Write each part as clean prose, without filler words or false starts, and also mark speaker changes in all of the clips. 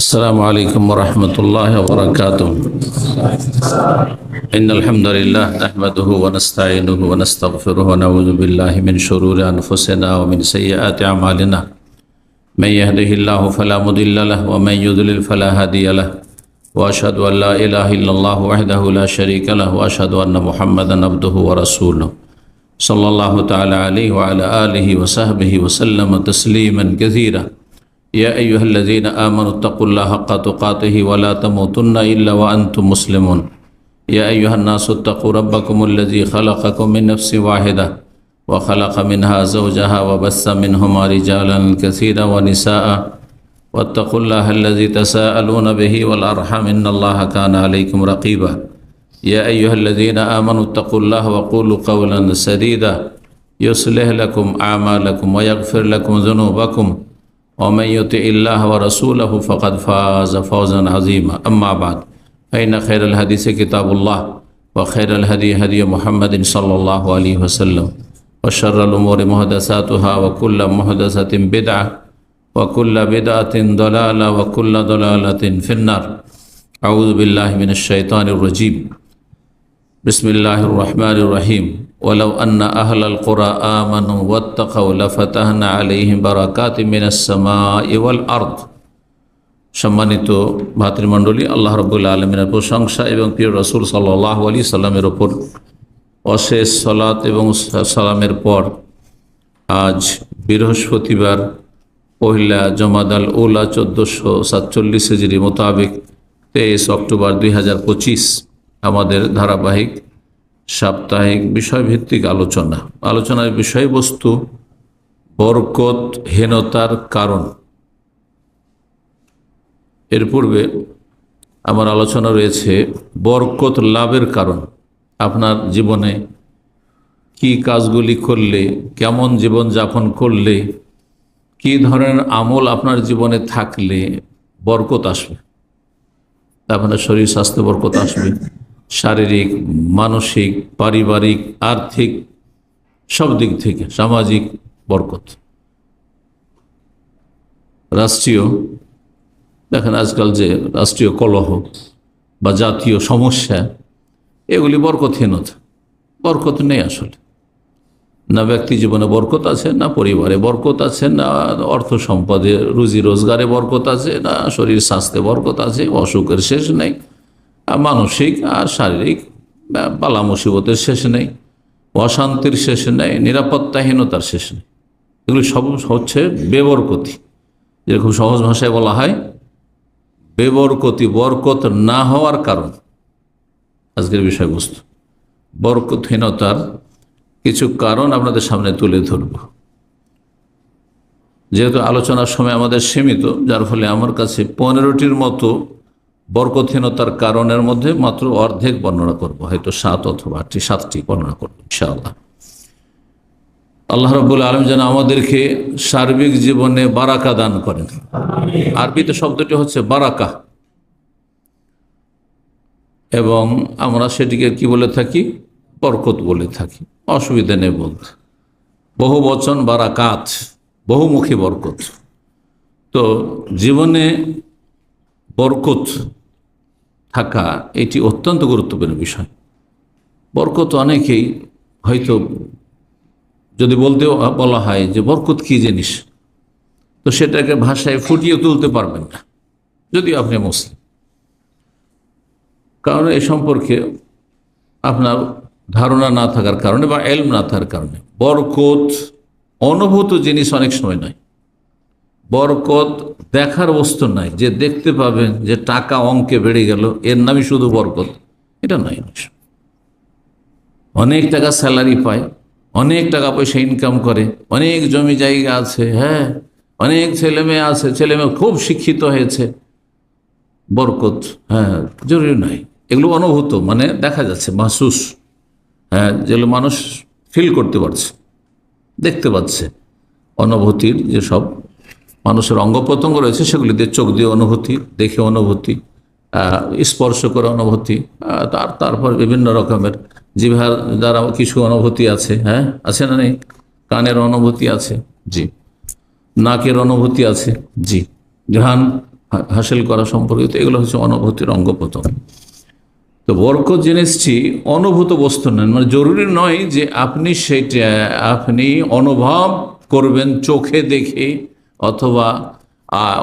Speaker 1: السلام عليكم ورحمة الله وبركاته. إن الحمد لله نحمده ونستعينه ونستغفره ونعوذ بالله من شرور أنفسنا ومن سيئات أعمالنا. من يهده الله فلا مضل له ومن يضلل فلا هادي له، وأشهد أن لا إله إلا الله وحده لا شريك له، وأشهد أن محمدا عبده ورسوله صلى الله تعالى عليه وعلى آله وصحبه وسلم تسليما كثيرا. يا أيها الذين آمنوا اتقوا الله حق تقاته ولا تموتن إلا وأنتم مسلمون. يا أيها الناس اتقوا ربكم الذي خلقكم من نفس واحدة وخلق منها زوجها وبث منهما رجالا كثيرا ونساء، واتقوا الله الذي تساءلون به والأرحام إن الله كان عليكم رقيبا. يا أيها الذين آمنوا اتقوا الله وقولوا قولا سديدا يصلح لكم أعمالكم ويغفر لكم ذنوبكم، ومن يطع الله ورسوله فقد فاز فوزا عظيما. أما بعد، فإن خير الحديث كتاب الله، وخير الهدي هدي محمد صلى الله عليه وسلم، وشر الأمور محدثاتها، وكل محدثة بدعة، وكل بدعة ضلالة، وكل ضلالة في النار. أعوذ بالله من الشيطان الرجيم. بسم الله الرحمن الرحيم. ولو أن أهل القرى آمنوا واتقوا لفتحنا عليهم بركات من السماء والأرض। সম্মানিত ভাতৃমণ্ডলী, আল্লাহ রাব্বুল আলামিনের প্রশংসা এবং প্রিয় রাসূল সাল্লাল্লাহু আলাইহি সাল্লামের উপর অশেষ সালাত এবং সালামের পর আজ বৃহস্পতিবার পহিলা জমাদাল উলা 1447 হিজরি মোতাবেক 23 অক্টোবর 2025 আমাদের ধারাবাহিক সাপ্তাহিক বিষয়ভিত্তিক আলোচনার বিষয়বস্তু বরকতহীনতার কারণ। এর পূর্বে আমার আলোচনা রয়েছে বরকত লাভের কারণ। আপনার জীবনে কি কাজগুলি করলে, কেমন জীবন যাপন করলে, কি ধরনের আমল আপনার জীবনে থাকলে বরকত আসবে। আপনার শরীর স্বাস্থ্য বরকত আসবে, শারীরিক, মানসিক, পারিবারিক, আর্থিক, সব দিক থেকে সামাজিক বরকত। রাষ্ট্রীয়, দেখেন আজকাল যে রাষ্ট্রীয় কলহ বা জাতীয় সমস্যা, এগুলি বরকতহীনতা। বরকত নেই আসলে, না ব্যক্তি জীবনে বরকত আছে, না পরিবারে বরকত আছে, না অর্থ সম্পদে রুজি রোজগারে বরকত আছে, না শরীর স্বাস্থ্যে বরকত আছে। অসুখের শেষ নেই, মানসিক আর শারীরিক বালা মুসিবতের শেষ নেই, অশান্তির শেষ নেই, নিরাপত্তাহীনতার শেষ নেই। এগুলি সব হচ্ছে বেবরকতি। যেরকম সহজ ভাষায় বলা হয় বেবরকতি, বরকত না হওয়ার কারণ। আজকের বিষয়বস্তু বরকতহীনতার কিছু কারণ আপনাদের সামনে তুলে ধরব। যেহেতু আলোচনার সময় আমাদের সীমিত, যার ফলে আমার কাছে 15টির মতো বরকতহীনতার কারণের মধ্যে মাত্র অর্ধেক বর্ণনা করব, হয়তো 7 অথবা 7টি বর্ণনা করব ইনশাআল্লাহ। আল্লাহ রাব্বুল আলামিন যেন আমাদেরকে সার্বিক জীবনে বারাকা দান করেন। আরবিতে শব্দটি হচ্ছে বারাকা, এবং আমরা সেটিকে কি বলে থাকি? বরকত বলে থাকি। অসুবিধা নেই বলতে। বহু বচন বারাকাত, বহুমুখী বরকত। তো জীবনে বরকত থাকা এটি অত্যন্ত গুরুত্বপূর্ণ বিষয়। বরকত অনেকেই হয়তো যদি বলা হয় যে বরকত কি জিনিস, তো সেটাকে ভাষায় ফুটিয়ে তুলতে পারবেন না, যদিও আপনি মুসলিম। কারণ এ সম্পর্কে আপনার ধারণা না থাকার কারণে বা এলম না থাকার কারণে। বরকত অনুভূত জিনিস অনেক সময় নয়। বরকত দেখার বস্তু নয়, যে দেখতে পাবেন যে টাকা অঙ্কে বেড়ে গেল, এর নামই শুধু বরকত, এটা নয়। অনেক টাকা স্যালারি পায়, অনেক টাকা পয়সা ইনকাম করে, অনেক জমি জায়গা আছে, হ্যাঁ, অনেক ছেলে মেয়ে আছে, ছেলে মেয়ে খুব শিক্ষিত হয়েছে, বরকত হ্যাঁ জরুরি নয়। এগুলো অনুভূত, মানে দেখা যাচ্ছে, মাহসুস, হ্যাঁ, যেগুলো মানুষ ফিল করতে পারছে, দেখতে পাচ্ছে। অনুভূতির যেসব মানুষের অঙ্গ প্রত্যঙ্গ রয়েছে, সেগুলি দিয়ে চোখ দিয়ে অনুভূতি, দেখে অনুভূতি, স্পর্শ করে অনুভূতি, তারপর বিভিন্ন রকমের জিহ্বার দ্বারা কিছু অনুভূতি আছে, হ্যাঁ, আছে না নেই? কানের অনুভূতি আছে, জি। নাকের অনুভূতি আছে, জি। ঘ্রাণ হাসিল করা সম্পর্কিত, এগুলো হচ্ছে অনুভূতির অঙ্গ প্রত্যঙ্গ। তো বরকত জিনিসটি অনুভূত বস্তু নেন, মানে জরুরি নয় যে আপনি অনুভব করবেন চোখে দেখে অথবা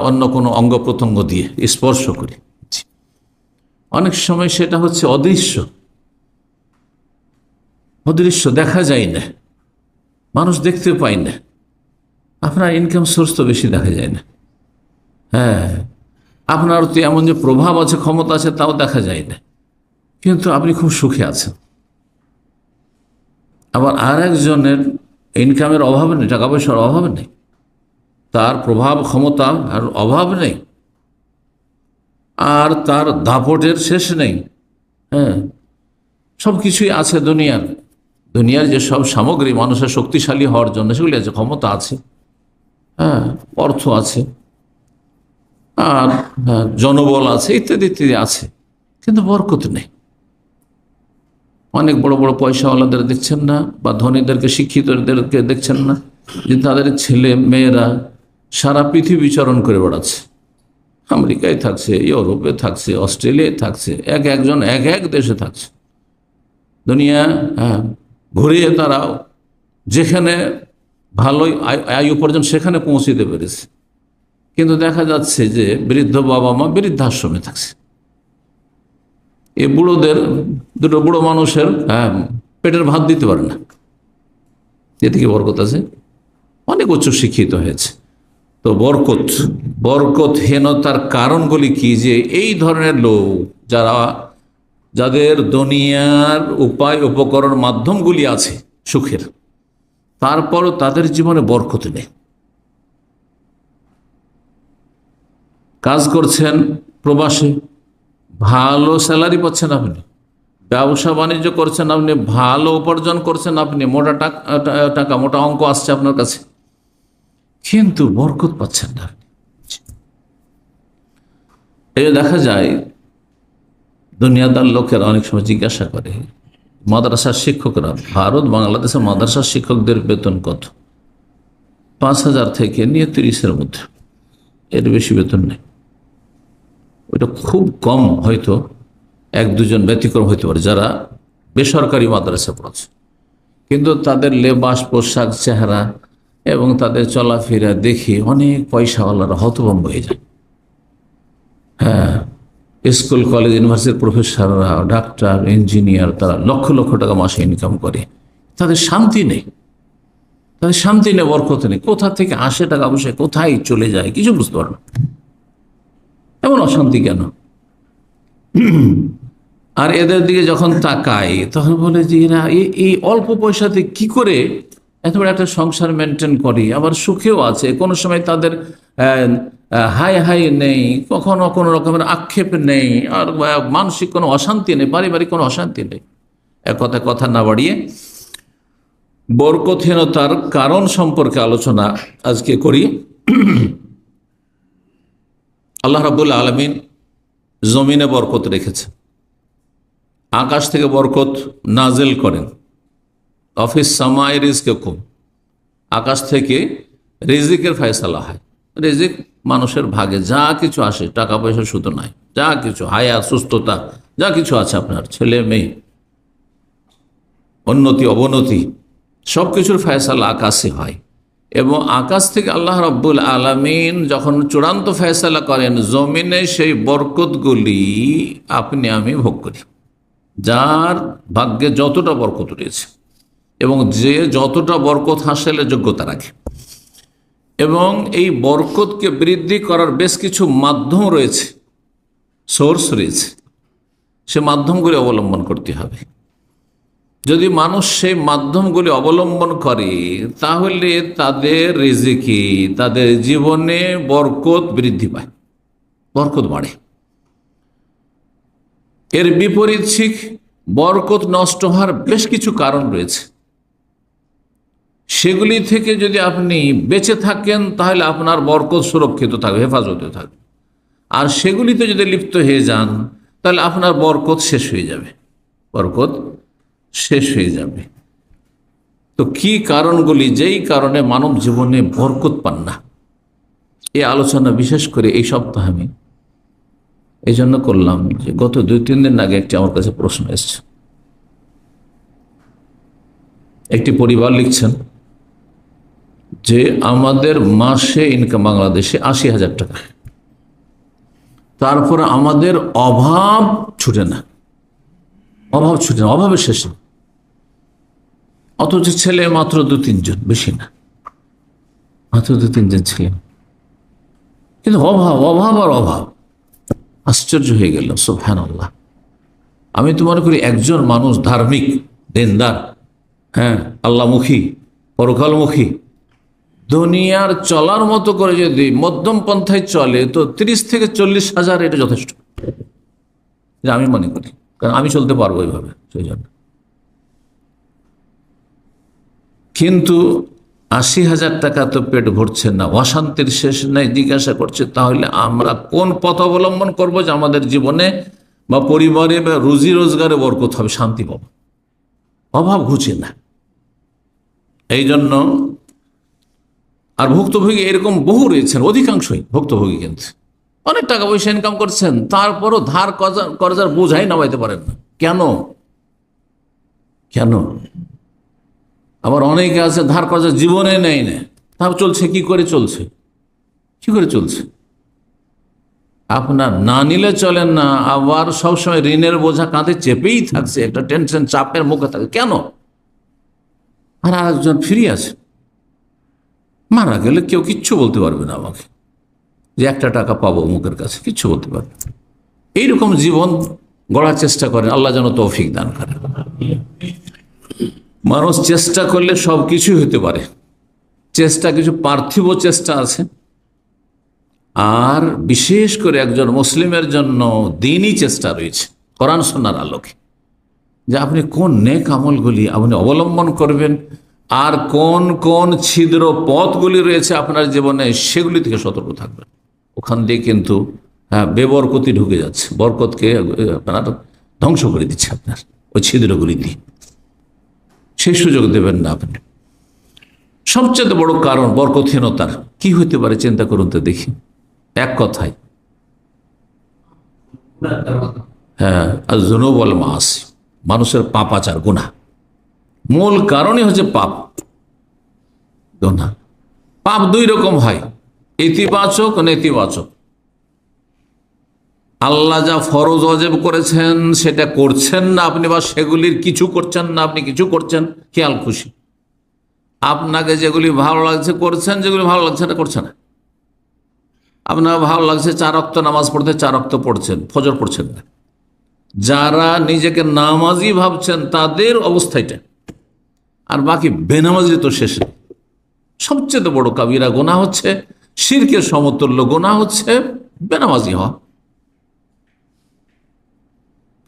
Speaker 1: অন্য কোনো অঙ্গ প্রত্যঙ্গ দিয়ে স্পর্শ করে। অনেক সময় সেটা হচ্ছে অদৃশ্য, দেখা যায় না, মানুষ দেখতে পায় না। আপনার ইনকাম সোর্স তো বেশি দেখা যায় না, হ্যাঁ, আপনার তো এমন যে প্রভাব আছে, ক্ষমতা আছে, তাও দেখা যায় না, কিন্তু আপনি খুব সুখে আছেন। আবার আর একজনের ইনকামের অভাব নেই, টাকা পয়সার অভাব নেই, তার প্রভাব ক্ষমতা আর অভাব নেই, আর তার দাপটের শেষ নেই। হ্যাঁ, সব কিছুই আছে দুনিয়ার যে সব সামগ্রী মানুষের শক্তিশালী হওয়ার জন্য সেগুলি আছে, ক্ষমতা আছে, হ্যাঁ, অর্থ আছে, আর জনবল আছে, ইত্যাদি ইত্যাদি আছে, কিন্তু বরকত নেই। অনেক বড় বড় পয়সাওয়ালাদের দেখছেন না, বা ধনীদেরকে, শিক্ষিতদেরকে দেখছেন না যে তাদের ছেলে মেয়েরা সারা পৃথিবী বিচরণ করে বেড়াচ্ছে, আমেরিকায় থাকছে, ইউরোপে থাকছে, অস্ট্রেলিয়ায় থাকছে, একজন এক এক দেশে থাকছে, দুনিয়া ঘুরিয়ে তারা যেখানে ভালোই আয় উপার্জন সেখানে পৌঁছিতে পেরেছে। কিন্তু দেখা যাচ্ছে যে বৃদ্ধ বাবা মা বৃদ্ধাশ্রমে থাকছে। এই দুটো বুড়ো মানুষের পেটের ভাত দিতে পারে না। এতে কি বরকত আছে? অনেক উচ্চ শিক্ষিত হয়েছে। তো বরকতহীনতার কারণগুলি কি? যে এই ধরনের লোক যাদের দুনিয়ার উপায় উপকরণ মাধ্যমগুলি আছে সুখের, তারপরও তাদের জীবনে বরকত নেই। কাজ করছেন প্রবাসে, ভালো স্যালারি পাচ্ছেন আপনি, ব্যবসা বাণিজ্য করছেন আপনি, ভালো উপার্জন করছেন আপনি, মোটা টাকা মোটা অঙ্ক আসছে আপনার কাছে, কিন্তু বরকত পাচ্ছেন না। এই দেখা যায় দুনিয়াদার লোকেরা অনেক সময় জিজ্ঞাসা করে, মাদ্রাসার শিক্ষকরা, ভারত বাংলাদেশের মাদ্রাসার শিক্ষকদের বেতন কত? 5,000 থেকে নিয়ে 30-এর মধ্যে, এর বেশি বেতন নেই। ওইটা খুব কম, হয়তো 1-2 জন ব্যতিক্রম হইতে পারে যারা বেসরকারি মাদ্রাসা পড়াচ্ছে, কিন্তু তাদের লেবাস, পোশাক, চেহারা এবং তাদের চলাফেরা দেখে অনেক পয়সাওয়ালারা হতভম্ব হয়ে যায়। হ্যাঁ, স্কুল কলেজ ইউনিভার্সিটির প্রফেসররা, ডাক্তার, ইঞ্জিনিয়ার, তারা লক্ষ লক্ষ টাকা মাসে ইনকাম করে, তাদের শান্তি নেই, বরকত নেই। কোথা থেকে আসে টাকা পয়সা, কোথায় চলে যায় কিছু বুঝতে পারে না। এমন অশান্তি কেন? আর এদের দিকে যখন তাকাই তখন বলে যে এরা এই অল্প পয়সাতে কি করে এত বড় একটা সংসার মেনটেন করে, আবার সুখেও আছে। কোনো সময় তাদের হাই নেই, কখনো কোনো রকমের আক্ষেপ নেই, আর মানসিক কোনো অশান্তি নেই, পারিবারিক কোনো অশান্তি নেই। এক কথা না বাড়িয়ে বরকতহীনতার কারণ সম্পর্কে আলোচনা আজকে করি। আল্লাহ রাব্বুল আলামিন জমিনে বরকত রেখেছে, আকাশ থেকে বরকত নাজেল করেন। অফিস সামায় রিজকুম, আকাশ থেকে রিজিকের ফয়সালা হয়। রিজিক মানুষের ভাগে যা কিছু আসে, টাকা পয়সা শুধু নয়, যা কিছু হায়াত, সুস্থতা, যা কিছু আছে, আপনার ছেলে মেয়ে, উন্নতি অবনতি, সব কিছুর ফয়সালা আকাশে হয়। এবং আকাশ থেকে আল্লাহ রাব্বুল আলামিন যখন চূড়ান্ত ফয়সালা করেন, জমিনে সেই বরকতগুলি আপনি আমি ভোগ করি। যার ভাগ্যে যতটা বরকত রয়েছে এবং যে যতটা বরকত হাসিলের যোগ্যতা রাখে, এবং এই বরকতকে বৃদ্ধি করার বেশ কিছু মাধ্যম রয়েছে, সোর্স রয়েছে, সে মাধ্যমগুলি অবলম্বন করতে হবে। যদি মানুষ সেই মাধ্যমগুলি অবলম্বন করে তাহলে তাদের রিজিকে, তাদের জীবনে বরকত বৃদ্ধি পায়, বরকত বাড়ে। এর বিপরীত ঠিক বরকত নষ্ট হওয়ার বেশ কিছু কারণ রয়েছে, সেগুলি থেকে যদি আপনি বেঁচে থাকেন তাহলে আপনার বরকত সুরক্ষিত থাকবে, হেফাজতে থাকবে। আর সেগুলিতে যদি লিপ্ত হয়ে যান তাহলে আপনার বরকত শেষ হয়ে যাবে, বরকত শেষ হয়ে যাবে। তো কি কারণগুলি যেই কারণে মানব জীবনে বরকত পান না? এই আলোচনা বিশেষ করে এই সপ্তাহে আমি এই জন্য করলাম যে গত 2-3 দিন আগে একটি আমার কাছে প্রশ্ন এসেছে। একটি পরিবার লিখছেন যে আমাদের মাসে ইনকাম বাংলাদেশে 80,000 টাকা, তারপর আমাদের অভাব ছুটে না, অভাবের শেষে, অথচ ছেলে মাত্র 2-3 জন, বেশি না, মাত্র 2-3 জন ছেলে, কিন্তু অভাব আর অভাব। আশ্চর্য হয়ে গেল, সুবহানাল্লাহ। আমি তো মনে করি একজন মানুষ ধার্মিক, দিনদার, আল্লাহমুখী, পরকালমুখী, দুনিয়ার চলার মতো করে যদি মধ্যম পন্থায় চলে তো 30 থেকে 40,000 এটা যথেষ্ট, আমি মনে করি, কারণ আমি চলতে পারবো এইভাবে, সেই জন্য। কিন্তু 80,000 টাকা তো পেট ভরছে না, অশান্তির শেষ নাই। জিজ্ঞাসা করছে তাহলে আমরা কোন পথ অবলম্বন করবো যে আমাদের জীবনে বা পরিবারে বা রুজি রোজগারে বরকত হবে, শান্তি পাবো, অভাব ঘুচে না। এই জন্য আর ভুক্তভোগী এরকম বহু রয়েছেন, অধিকাংশই ভুক্তভোগী, কিন্তু অনেক টাকা পয়সা ইনকাম করছেন, তারপরও ধার কর্জার বোঝাই নামাইতে পারেন না। কেন? আবার অনেকে আছে ধার কর্জা জীবনে নেই না, তাও চলছে। কি করে চলছে? আপনার না নিলে চলেন না, আবার সবসময় ঋণের বোঝা কাঁধে চেপেই থাকছে, একটা টেনশন, চাপের মুখে থাকে। কেন? আর আরেকজন ফ্রি আছে, মারা গেলে কেউ কিচ্ছু বলতে পারবে না আমাকে যে 1 টাকা পাবো মুখের কাছে, কিচ্ছু বলতে পারবে। এইরকম জীবন গড়ার চেষ্টা করেন, আল্লাহ যেন তৌফিক দান করেন। মানুষ চেষ্টা করলে সব কিছুই হতে পারে। চেষ্টা কিছু পার্থিব চেষ্টা আছে, আর বিশেষ করে একজন মুসলিমের জন্য দিনই চেষ্টা রয়েছে কোরআন সুন্নাহর আলোকে, যে আপনি কোন নেক আমলগুলি আপনি অবলম্বন করবেন, আর কোন কোন ছিদ্র পথগুলি রয়েছে আপনার জীবনে, সেগুলি থেকে সতর্ক থাকবেন। ওখান দিয়ে কিন্তু বেবরকতি ঢুকে যাচ্ছে, বরকতকে আপনার ধ্বংস করে দিচ্ছে আপনার ওই ছিদ্রগুলি দিয়ে, সেই সুযোগ দেবেন না আপনি। সবচেয়ে বড় কারণ বরকতহীনতার কি হতে পারে চিন্তা করুন তো দেখি। এক কথায় আর যুনুব ওয়াল মাআসি, মানুষের পাপাচার, গুনাহ, মূল কারণই হচ্ছে পাপ, গুনাহ। পাপ 2 রকম হয়, ইতিবাচক ও নেতিবাচক। আল্লাহ যা ফরজ ওয়াজিব করেছেন সেটা করছেন না আপনি, বা সেগুলির কিছু করছেন না আপনি, কিছু করছেন খেয়াল খুশি। আপনাকে যেগুলি ভালো লাগছে করছেন, যেগুলি ভালো লাগছে না করছেন না। আপনার ভালো লাগছে 4 ওয়াক্ত নামাজ পড়তে, 4 ওয়াক্ত পড়ছেন, ফজর পড়ছেন না। যারা নিজেকে নামাজি ভাবছেন তাদের অবস্থাটা, আর বাকি বেনামাজি তো শেষে। সবচেয়ে বড় কাবিরা গুনাহ হচ্ছে, শিরকের সমতুল্য গুনাহ হচ্ছে বেনামাজি হওয়া।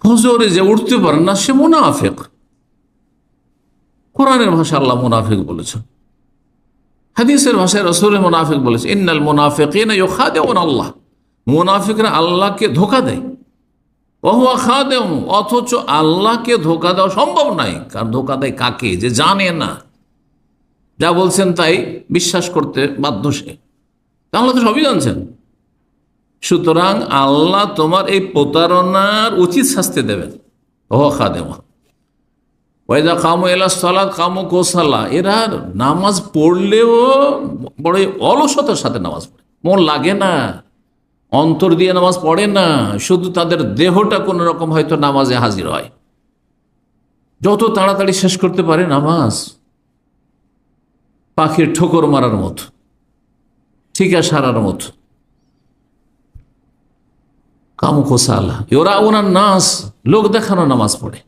Speaker 1: ফজরে যে উঠতে পারেন না সে মুনাফিক। কোরআনের ভাষা আল্লাহ মুনাফিক বলেছেন, হাদিসের ভাষায় রাসূল মুনাফিক বলেছে, ইন্নাল মুনাফিকিনা ইউখাদিউনা আল্লাহ, মুনাফিকরা আল্লাহকে ধোঁকা দেয়। ওয়া হুয়া খাদিউম, অথচ আল্লাহকে ধোঁকা দেওয়া সম্ভব নয়। কারণ ধোঁকা দেয় কাকে? যে জানে না, যা বলছেন তাই বিশ্বাস করতে বাধ্য সে, তাহলে তো সবই জানছেন। সুতরাং আল্লাহ তোমার এই প্রতারণার উচিত শাস্তি দেবেন। ওয়া খাদিউম ওয়াইদা কামু ইলা সালাত কামু কুসালা, এরা নামাজ পড়লেও বড় অলসতার সাথে নামাজ পড়ে, মন লাগে না, অন্তর দিয়ে নামাজ পড়ে না, শুধু তাদের দেহটা কোনো রকম হয়তো নামাজে হাজির হয়। যত তাড়াতাড়ি শেষ করতে পারে নামাজ, পাখির ঠোকর মারার মতো, ঠিকা সারার মতো। কামু কুসালা ইউরাউনান নাস, লোক দেখানো নামাজ পড়ে।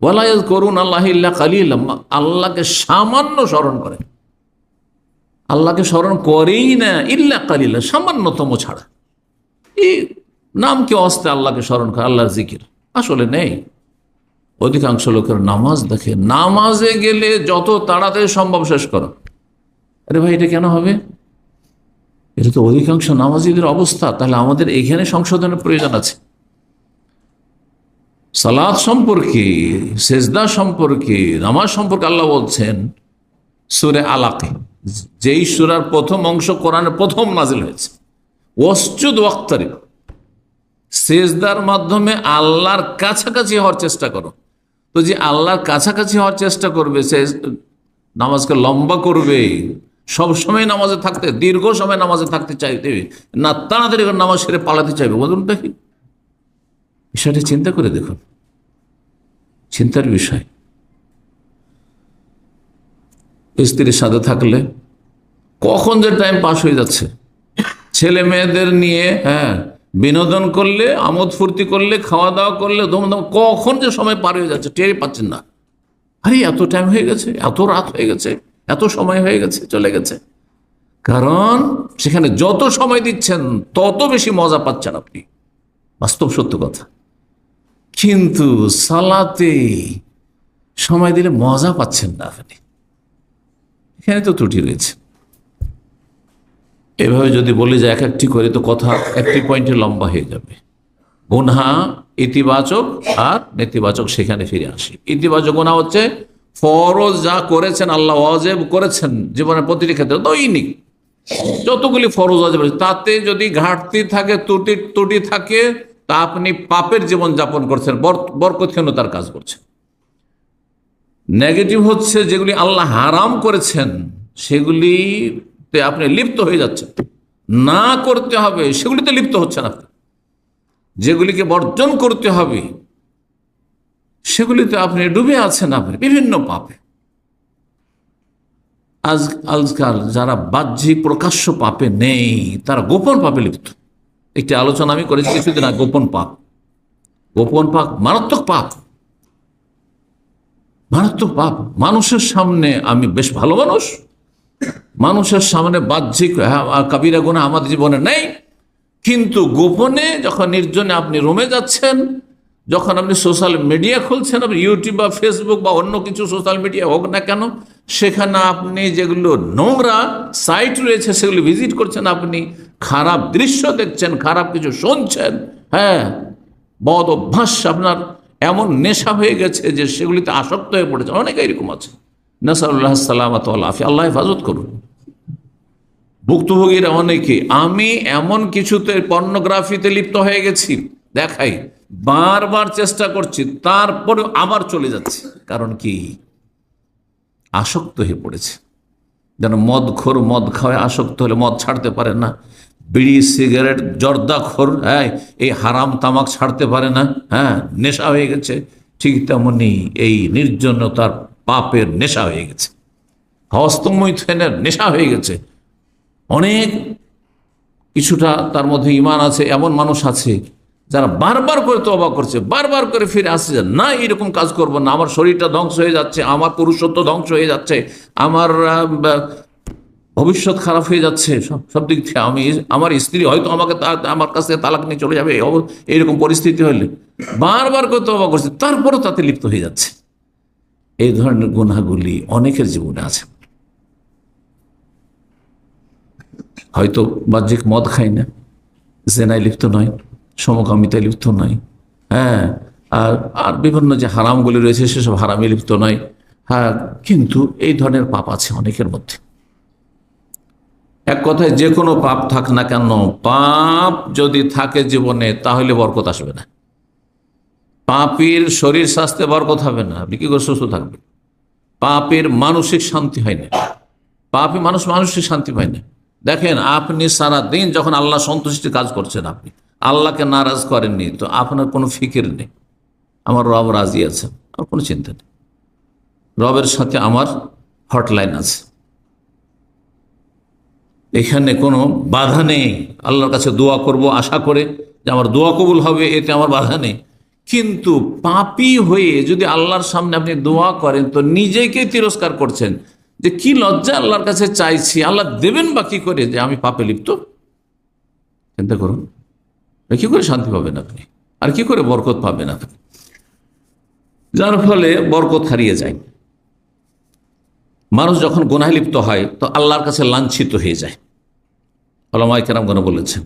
Speaker 1: ওয়ালা ইয়াযকুরুন আল্লাহ ইল্লা কালিলা, আল্লাহকে সামান্য স্মরণ করে, আল্লাহকে স্মরণ করেই না, ইল্লা কালিলা, সামান্যতম ছাড়া। এই নামকে অস্তে আল্লাহকে স্মরণ করে, আল্লাহর জিকির আসলে নেই। অধিকাংশ লোকের নামাজ দেখে, নামাজে গেলে যত তাড়াতাড়ি সম্ভব শেষ করো। আরে ভাই, এটা কেন হবে? এটা তো অধিকাংশ নামাজীদের অবস্থা। তাহলে আমাদের এখানে সংশোধনের প্রয়োজন আছে। সালাত সম্পর্কে, সেজদা সম্পর্কে, নামাজ সম্পর্কে আল্লাহ বলছেন সূরা আলাকে, যেই সূরার প্রথম অংশ কোরআনের প্রথম নাজিল হয়েছে, ওয়াসজুদ ওয়াক্তারিব, সেজদার মাধ্যমে আল্লাহর কাছাকাছি হওয়ার চেষ্টা করো। তো যে আল্লাহর কাছাকাছি হওয়ার চেষ্টা করবে, সে নামাজকে লম্বা করবে, সব সময় নামাজে থাকতে, দীর্ঘ সময় নামাজে থাকতে চাইতে না, তাড়াতাড়ি করে নামাজ সেরে পালাতে চাইবে, বলুন দেখি। বিষয়টি চিন্তা করে দেখুন, চিন্তার বিষয়। স্ত্রীর সাথে থাকলে কখন যে টাইম পাস হয়ে যাচ্ছে, ছেলে মেয়েদের নিয়ে বিনোদন করলে, আমোদ ফুর্তি করলে, খাওয়া দাওয়া করলে, দমদম, কখন যে সময় পার হয়ে যাচ্ছে টেরই পাচ্ছেন না। আরে এত টাইম হয়ে গেছে, এত রাত হয়ে গেছে, এত সময় হয়ে গেছে, চলে গেছে। কারণ সেখানে যত সময় দিচ্ছেন তত বেশি মজা পাচ্ছেন আপনি, বাস্তব সত্য কথা। কিন্তু সালাতে সময় দিলে মজা পাচ্ছেন না আপনি, এখানে তো ত্রুটি রয়েছে। এভাবে যদি বলি যে এক একটি করে, তো কথা একটি পয়েন্টে লম্বা হয়ে যাবে। গুনাহ ইতিবাচক আর নেতিবাচক, সেখানে ফিরে আসি। ইতিবাচক গুনাহ হচ্ছে ফরজ যা করেছেন, আল্লাহ ওয়াজিব করেছেন জীবনের প্রতিটি ক্ষেত্রে, দৈনিক যতগুলি ফরজ ওয়াজিব আছে, তাতে যদি ঘাটতি থাকে, ত্রুটি থাকে, তা আপনি পাপের জীবন যাপন করছেন, বরকতহীনতার কাজ করছেন। নেগেটিভ হচ্ছে যেগুলি আল্লাহ হারাম করেছেন, সেগুলিতে আপনি লিপ্ত হয়ে যাচ্ছেন। না করতে হবে সেগুলিতে লিপ্ত হচ্ছেন আপনি, যেগুলিকে বর্জন করতে হবে সেগুলিতে আপনি ডুবে আছেন, আপনি বিভিন্ন পাপে। আজকাল যারা বাহ্যিক প্রকাশ্য পাপে নেই, তারা গোপন পাপে লিপ্ত। একটি আলোচনা আমি করেছি কিছুদিন আগে, গোপন পাপ। গোপন পাপ মারাত্মক পাপ, মারাত্মক পাপ। মানুষের সামনে আমি বেশ ভালো মানুষ, মানুষের সামনে বাহ্যিক কাবিরা গুনাহ আমাদের জীবনে নেই, কিন্তু গোপনে যখন নির্জনে আপনি রুমে যাচ্ছেন, যখন আপনি সোশ্যাল মিডিয়া খুলছেন, আপনি ইউটিউব বা ফেসবুক বা অন্য কিছু সোশ্যাল মিডিয়া হোক না কেন, সেখানে আপনি যেগুলো নোংরা সাইট রয়েছে সেগুলো ভিজিট করছেন, আপনি খারাপ দৃশ্য দেখছেন, খারাপ কিছু শুনছেন, বদ অভ্যাস আপনার এমন নেশা হয়ে গেছে যে সেগুলিতে আসক্ত হয়ে পড়েছে। অনেকে এরকম আছে, নাসাল্লাহ সালামাত আফিয়া, আল্লাহ হেফাজত করুন। ভুক্তভোগীরা অনেকে, আমি এমন কিছুতে পর্নোগ্রাফিতে লিপ্ত হয়ে গেছি, দেখাই, বারবার চেষ্টা করছি, তারপরে আবার চলে যাচ্ছে। কারণ কি? আসক্ত হয়ে পড়েছে। যেন মদখোর, মদ খাওয়ায় আসক্ত হলে মদ ছাড়তে পারে না, বিড়ি সিগারেট জর্দাখোর এই হারাম তামাক ছাড়তে পারে না, নেশা হয়ে গেছে। ঠিক তেমনি এই নির্জনতার পাপের নেশা হয়ে গেছে, হস্তমৈথুনের নেশা হয়ে গেছে। অনেক কিছুটা তার মধ্যে ঈমান আছে, এমন মানুষ আছে যারা বারবার করে তওবা করছে, বারবার করে ফিরে আসছে যে না, এরকম কাজ করব না, আমার শরীরটা ধ্বংস হয়ে যাচ্ছে, আমার পুরুষত্ব ধ্বংস হয়ে যাচ্ছে, আমার ভবিষ্যৎ খারাপ হয়ে যাচ্ছে সব দিক থেকে। আমার স্ত্রী হয়তো আমাকে আমার কাছ থেকে তালাক নিয়ে চলে যাবে, এইরকম পরিস্থিতি হলে বারবার করে তওবা করছে, তারপরও তাতে লিপ্ত হয়ে যাচ্ছে। এই ধরনের গুনাহগুলি অনেকের জীবনে আছে। হয়তো বাহ্যিক মদ খায় না, জেনায় লিপ্ত নয়, সমকামিতায় লিপ্ত নয়, আর বিভিন্ন যে হারামগুলি রয়েছে সেসব হারামে লিপ্ত নয়, কিন্তু এই ধরনের পাপ আছে অনেকের মধ্যে। এক কথায় যে কোনো পাপ থাক না কেন, পাপ যদি থাকে জীবনে তাহলে বরকত আসবে না। পাপীর শরীর স্বাস্থ্যে বরকত হবে না, আপনি কি করে সুস্থ থাকবে? পাপের মানসিক শান্তি হয় না, পাপী মানুষ মানসিক শান্তি পায় না। দেখেন, আপনি সারা দিন যখন আল্লাহ সন্তুষ্টির কাজ করছেন, আপনি আল্লাহকে নারাজ করেননি, তো আপনার কোনো ফিকির নেই, আমার রব রাজি আছেন, আমার কোনো চিন্তা নেই, রবের সাথে আমার হটলাইন আছে, এখানে কোনো বাধা নেই। আল্লাহর কাছে দোয়া করব আশা করে যে আমার দোয়া কবুল হবে, এতে আমার বাধা নেই। কিন্তু পাপী হয়ে যদি আল্লাহর সামনে আপনি দোয়া করেন, তো নিজেকে তিরস্কার করছেন যে কি লজ্জা আল্লাহর কাছে চাইছি, আল্লাহ দেবেন বা কি করে, যে আমি পাপে লিপ্ত। চিন্তা করুন, কি করে শান্তি পাবেন আপনি, আর কি করে বরকত পাবেন আপনি? যার ফলে বরকত হারিয়ে যায়। মানুষ যখন গুনাহে লিপ্ত হয় তো আল্লাহর কাছে লাঞ্ছিত হয়ে যায়। ওলামায়ে কেরামগণ বলেছেন,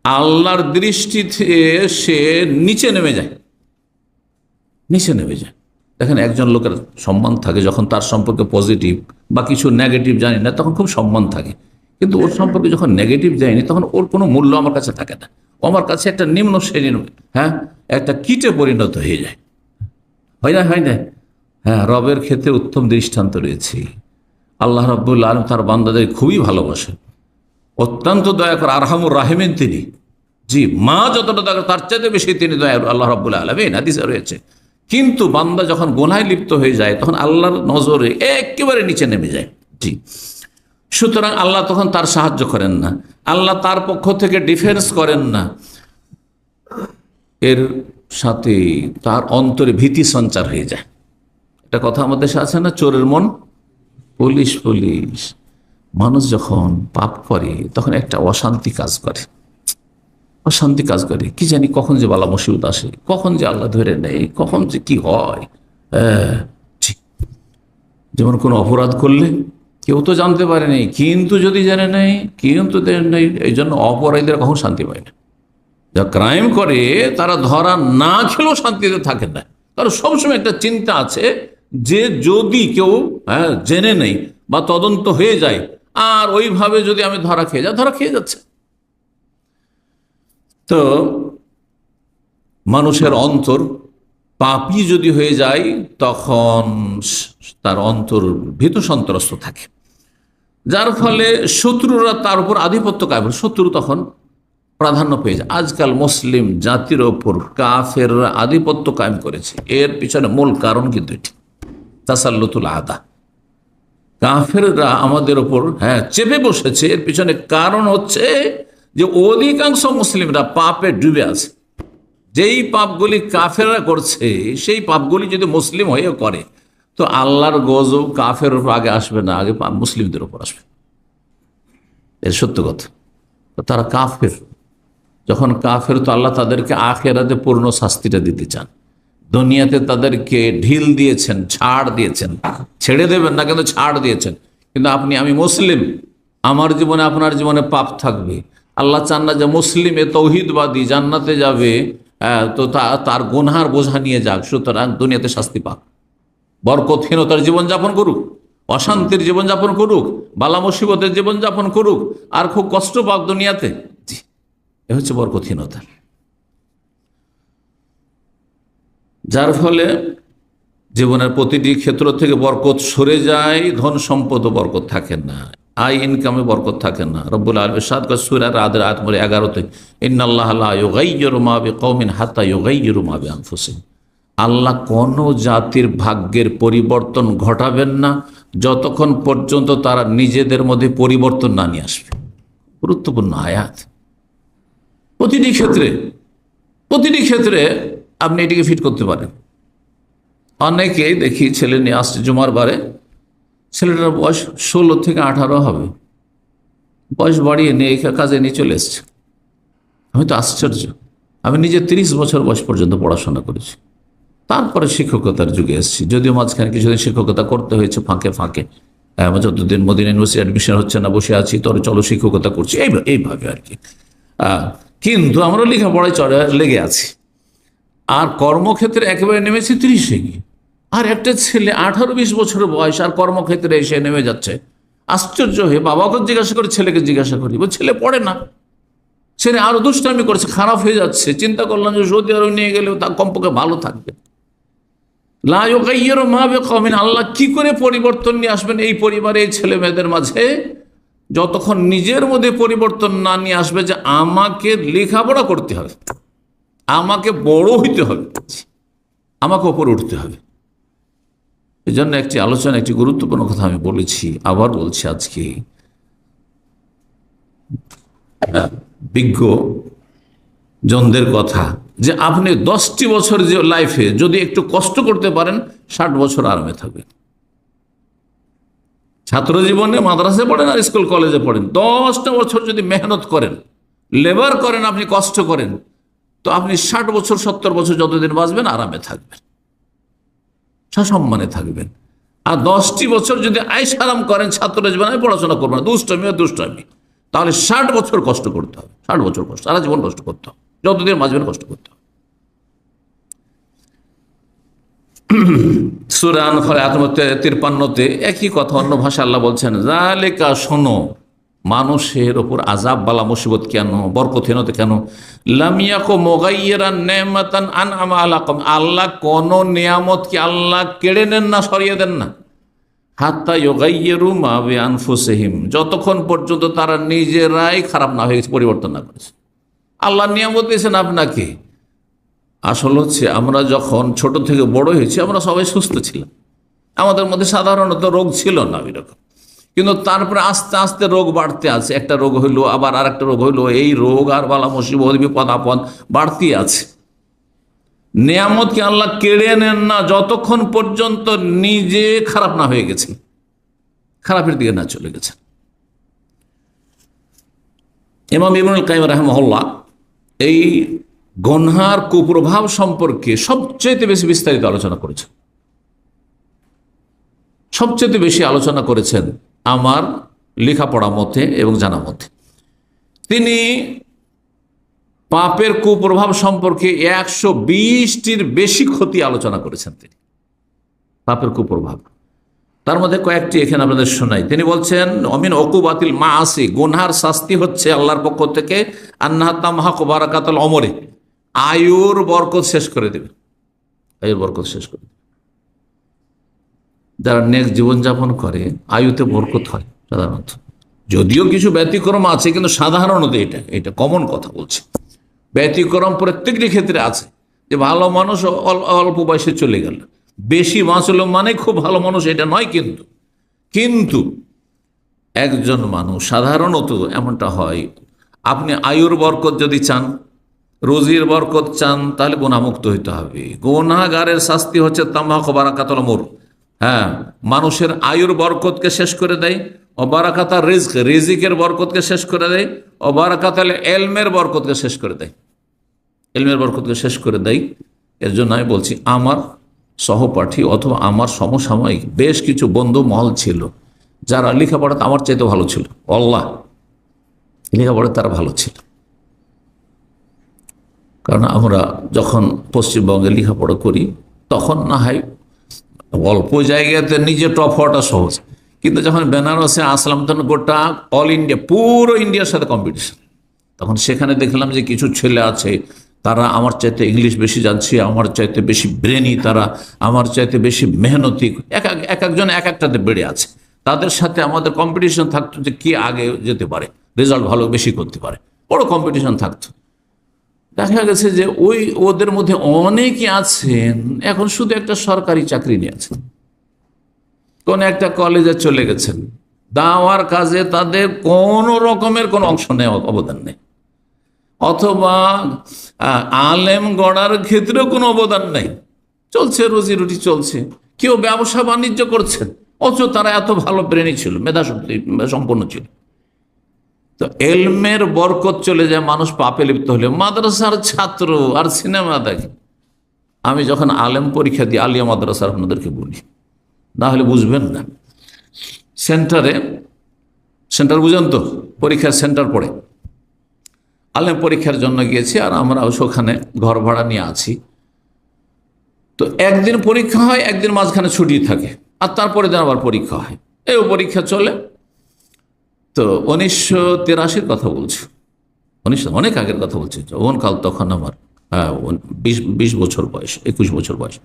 Speaker 1: আল্লাহর দৃষ্টিতে সে নিচে নেমে যায়, নিচে নেমে যায়। দেখেন একজন লোকের সম্মান থাকে যখন তার সম্পর্কে পজিটিভ বা কিছু নেগেটিভ জানি না, তখন খুব সম্মান থাকে। কিন্তু ওর সম্পর্কে যখন নেগেটিভ জানি তখন ওর কোনো মূল্য আমার কাছে থাকে না। ও আমার কাছে একটা নিম্ন শ্রেণীর, একটা কীটে পরিণত হয়ে যায়। হয় না, হয় না? হ্যাঁ, রবের ক্ষেত্রে উত্তম দৃষ্টান্ত রয়েছে। আল্লাহ রাব্বুল আলামিন তার বান্দাদের খুবই ভালোবাসেন, অত্যন্ত দয়া করে, আরহামুর রাহিমিন তিনি। জি, মা যতটা দয়া করে তার চাইতে বেশি তিনি দয়ালু, আল্লাহ রাব্বুল আলামিন, হাদিসে রয়েছে। কিন্তু বান্দা যখন গুনাহে লিপ্ত হয়ে যায় তখন আল্লাহর নজরে একেবারে নিচে নেমে যায়। জি, সুতরাং আল্লাহ তখন তার সাহায্য করেন না, আল্লাহ তার পক্ষ থেকে ডিফেন্স করেন না। এর সাথে তার অন্তরে ভীতি সঞ্চার হয়ে যায়। একটা কথা আমাদের দেশে আছে না, চোরের মন পুলিশ পুলিশ। মানুষ যখন পাপ করে তখন একটা অশান্তি কাজ করে, অশান্তি কাজ করে, কি জানি কখন যে বালা মুসিবত আসে, কখন যে আল্লাহ ধরে নেই, কখন যে কি হয়। যেমন কোনো অপরাধ করলে কেউ তো জানতে পারেনি, কিন্তু যদি জেনে নেই, কিন্তু নেই, এই জন্য অপরাধীরা কখন শান্তি পায় না। যা ক্রাইম করে তারা ধরা না খেলেও শান্তিতে থাকে না, কারণ সবসময় একটা চিন্তা আছে যে যদি কেউ জেনে নেই বা তদন্ত হয়ে যায়, আর ওইভাবে যদি আমি ধরা খেয়ে যাচ্ছে। তো মানুষের অন্তর পাপী যদি হয়ে যায় তখন তার অন্তর ভীত সন্ত্রস্ত থাকে, যার ফলে শত্রুরা তার উপর আধিপত্য কায়েম, শত্রু তখন প্রাধান্য পেয়ে যায়। আজকাল মুসলিম জাতির ওপর কাফেররা আধিপত্য কায়েম করেছে, এর পিছনে মূল কারণ কিন্তু এটি, তাসাল্লুতুল আদা। কাফেররা আমাদের ওপর চেপে বসেছে, এর পিছনে কারণ হচ্ছে যে অধিকাংশ মুসলিমরা পাপে ডুবে আছে। যেই পাপগুলি কাফেররা করছে সেই পাপগুলি যদি মুসলিম হয়েও করে তো আল্লাহর গজব কাফের উপর আগে আসবে না, আগে মুসলিমদের উপর আসবে। এর সত্য কথা। তো তারা কাফের, যখন কাফের তো আল্লাহ তাদেরকে আখিরাতে পূর্ণ শাস্তিটা দিতে চান। দুনিয়াতে তাদেরকে ঢিল দিয়েছেন, ছাড় দিয়েছেন, ছেড়ে দেবেন না কিন্তু ছাড় দিয়েছেন। কিন্তু আমি মুসলিম, আমার জীবনে আপনার জীবনে পাপ থাকবে। আল্লাহ চান না যে মুসলিম এ তৌহিদবাদী জান্নাতে যাবে, তো তার গুনহার বোঝা নিয়ে যাক। সুতরাং দুনিয়াতে শাস্তি পাক, বরকতহীনতার জীবনযাপন করুক, অশান্তির জীবনযাপন করুক, বালা মুসিবতের জীবনযাপন করুক, আর খুব কষ্ট পাক দুনিয়াতে। এ হচ্ছে বরকতহীনতা, যার ফলে জীবনের প্রতিটি ক্ষেত্র থেকে বরকত সরে যায়, ধন সম্পদ ও বরকত থাকে না, আয় ইনকামে বরকত থাকে না। রব্বুল আলামিন ইরশাদ করেন সূরা রাদের আয়াত নম্বর 11-তে, ইন্নাল্লাহা লা ইউগাইয়িরু মা বিকওমিন হাত্তা ইউগাইয়িরু মা বিআনফুসিহিম। আল্লাহ কোন জাতির ভাগ্যের পরিবর্তন ঘটাবেন না যতক্ষণ পর্যন্ত তারা নিজেদের মধ্যে পরিবর্তন না নিয়ে আসবে। গুরুত্বপূর্ণ আয়াত। প্রতিটি ক্ষেত্রে আপনি এটিকে ফিট করতে পারেন। অনেকে দেখি ছেলে নিয়ে আসছে জুমার বারে, ছেলেটার বয়স 16 থেকে 18 হবে, বয়স বাড়িয়ে নিয়ে কাজে নিয়ে চলে এসছে। আমি তো আশ্চর্য, আমি নিজে 30 বছর বয়স পর্যন্ত পড়াশোনা করেছি, তারপরে শিক্ষকতার যুগে এসেছি, যদিও মাঝখানে কিছুদিন শিক্ষকতা করতে হয়েছে ফাঁকে ফাঁকে। যতদিন মদিনা ইউনিভার্সিটি অ্যাডমিশন হচ্ছে না, বসে আছি, তোর চলো শিক্ষকতা করছি, এইভাবে আর কি। কিন্তু আমরা লেখাপড়ায় লেগে আছি, আর কর্মক্ষেত্রে একেবারে নেমেছি 30-এ গিয়ে। আর একটা ছেলে 18-20 বছরের বয়স আর কর্মক্ষেত্রে এসে নেমে যাচ্ছে। আশ্চর্য হয়ে বাবাকে জিজ্ঞাসা করি, ছেলেকে জিজ্ঞাসা করি, ছেলে পড়ে না, ছেলে আরো দুষ্টামি করছে, খারাপ হয়ে যাচ্ছে। চিন্তা করলাম যে সৌদি আরব নিয়ে গেলেও তার কমপক্ষে ভালো থাকবে। লা ইউগাইয়িরু মা বিকওমিন, আল্লাহ কি করে পরিবর্তন নিয়ে আসবেন এই পরিবারে, এই ছেলে মেয়েদের মাঝে, যতক্ষণ নিজের মধ্যে পরিবর্তন না নিয়ে আসবে যে আমাকে লেখাপড়া করতে হবে, আমাকে বড় হইতে হবে, আমাকে ওপরে উঠতে হবে। এই জন্য একটি আলোচনা, একটি গুরুত্বপূর্ণ কথা আমি বলেছি, আবার বলছি আজকে। বিজ্ঞ জনদের কথা যে আপনি 10টি বছর যে লাইফে যদি একটু কষ্ট করতে পারেন 60 বছর আরামে থাকবেন। ছাত্র জীবনে মাদ্রাসায় পড়েন আর স্কুল কলেজে পড়েন, 10টা বছর যদি মেহনত করেন, লেবার করেন, আপনি কষ্ট করেন, তো আপনি 60 বছর 70 বছর যতদিন বাঁচবেন আরামে থাকবেন, সসম্মানে থাকবেন। আর 10টি বছর যদি আইস আরাম করেন ছাত্র জীবনে, পড়াশোনা করবেন না, দুষ্টামি, তাহলে 60 বছর কষ্ট করতে হবে, 60 বছর কষ্ট, সারা জীবন কষ্ট করতে হবে, যতদিন বাঁচবেন কষ্ট করতে হবে। সূরা আনফাল আয়াত 53-তে একই কথা অন্য ভাষা আল্লাহ বলছেন, যালিকা, শোনো, মানুষের ওপর আযাব বালা মুসিবত কেন, বরকতহীনত কেন, লাম ইয়াকু মুগায়্যিরান নি'মাতান আনআমা আলাকুম, আল্লাহ কোন নিয়ামতকে আল্লাহ কেড়ে নেন না, সরিয়ে দেন না, হাত্তা ইউগায়্যিরু মা বিআনফুসিহিম, যতক্ষণ পর্যন্ত তারা নিজেরাই খারাপ না হয়ে গেছে, পরিবর্তন না করেছে। আল্লাহ নিয়ামত দিয়েছেন আপনাকে। আসল হচ্ছে আমরা যখন ছোট থেকে বড় হয়েছি আমরা সবাই সুস্থ ছিলাম, আমাদের মধ্যে সাধারণত রোগ ছিল না এরকম, কিন্তু তারপরে আস্তে আস্তে রোগ বাড়তে আছে, একটা রোগ হইলো আবার আর একটা রোগ হইলো, এই রোগ আর বালা মুসিবত বিপদ আপদ বাড়তি আছে। নিয়ামতকে আল্লাহ কেড়ে নেন না যতক্ষণ পর্যন্ত নিজে খারাপ না হয়ে গেছেন, খারাপের দিকে না চলে গেছেন। ইমাম ইবনুল কাইয়িম রাহিমাহুল্লাহ এই গুনহার কুপ্রভাব সম্পর্কে সবচেয়ে বেশি বিস্তারিত আলোচনা করেছেন, সবচেয়ে বেশি আলোচনা করেছেন আমার লেখাপড়া মতে এবং জানা মতে। তিনি পাপের কুপ্রভাব সম্পর্কে 120টির বেশি ক্ষতি আলোচনা করেছেন। তিনি পাপের কুপ্রভাব, তার মধ্যে কয়েকটি এখানে আপনাদের শোনাই। তিনি বলছেন, অমিন ওকুবাতিল মাআসি, গুনহার শাস্তি হচ্ছে আল্লাহর পক্ষ থেকে, আন্নাহা তামহাকু বারাকাতুল উমরি, আয়ুর বরকত শেষ করে দেবে, আয়ুর বরকত শেষ করে দেবে। যারা নেক জীবনযাপন করে আয়ুতে বরকত হয় সাধারণত, যদিও কিছু ব্যতিক্রম আছে, কিন্তু সাধারণত এটা কমন কথা বলছে। ব্যতিক্রম প্রত্যেকটি ক্ষেত্রে আছে, যে ভালো মানুষ অল্প বয়সে চলে গেল, বেশি বাঁচলো মানে খুব ভালো মানুষ, এটা নয়। কিন্তু একজন মানুষ সাধারণত এমনটা হয়, আপনি আয়ুর বরকত যদি চান, রোজির বরকত চান, তাহলে গুনাহমুক্ত হইতে হবে। গুনাহগারের শাস্তি হচ্ছে তামহাকু বারাকাতুল উমর, হ্যাঁ, মানুষের আয়ুর বরকতকে শেষ করে দেয়, অবারাকাতা রিজক, রিজিকের বরকতকে শেষ করে দেয়, অবারাকাতাল ইলমের বরকতকে শেষ করে দেয়, ইলমের বরকতকে শেষ করে দেয়। এর জন্য আমি বলছি, আমার সহপাঠী অথবা আমার সমসাময়িক বেশ কিছু বন্ধু মহল ছিল যারা লেখাপড়াতে আমার চাইতে ভালো ছিল, আল্লাহ লেখাপড়াতে তারা ভালো ছিল। কারণ আমরা যখন পশ্চিমবঙ্গে লেখাপড়া করি তখন না হয় অল্প জায়গাতে নিজে টপ হওয়াটা সহজ, কিন্তু যখন বেনারসে আসলাম তখন গোটা অল ইন্ডিয়া, পুরো ইন্ডিয়ার সাথে কম্পিটিশন। তখন সেখানে দেখলাম যে কিছু ছেলে আছে, তারা আমার চাইতে ইংলিশ বেশি জানছে, আমার চাইতে বেশি ব্রেনি, তারা আমার চাইতে বেশি মেহনতি, এক একজন এক একটাতে বেড়ে আছে। তাদের সাথে আমাদের কম্পিটিশন থাকতো যে কে আগে যেতে পারে, রেজাল্ট ভালো বেশি করতে পারে, বড় কম্পিটিশন থাকতো। দেখা গেছে যে ওদের মধ্যে অনেকে আছেন এখন শুধু একটা সরকারি চাকরি নিয়ে আছেন, কোন একটা কলেজে চলে গেছেন, দাওয়ার কাজে তাদের কোন রকমের কোনো অংশ নেই, অবদান নেই, অথবা আলেম গড়ার ক্ষেত্রেও কোনো অবদান নেই, চলছে রুজি রুটি চলছে, কেউ ব্যবসা বাণিজ্য করছেন, অথচ তারা এত ভালো ব্রেনি ছিল, মেধা শক্তি সম্পন্ন ছিল। তো এলমের বরকত চলে যায় মানুষ পাপে লিপ্ত হলে। মাদ্রাসার ছাত্র আর সিনেমা দেখে। আমি যখন আলেম পরীক্ষা দিই, আলিয়া মাদ্রাসার আপনাদেরকে বলি, না হলে বুঝবেন না, সেন্টার বুঝেন তো, পরীক্ষার সেন্টার পড়ে, আলেম পরীক্ষার জন্য গিয়েছি, আর আমরা ওখানে ঘর ভাড়া নিয়ে আছি। তো একদিন পরীক্ষা হয়, একদিন মাঝখানে ছুটি থাকে, আর তারপরে দিন আবার পরীক্ষা হয়, এই পরীক্ষা চলে। তো 1983 কথা বলছি, অনেক আগের কথা বলছি, যখন কাল তখন আমার 20 বছর বয়স, 21 বছর বয়স।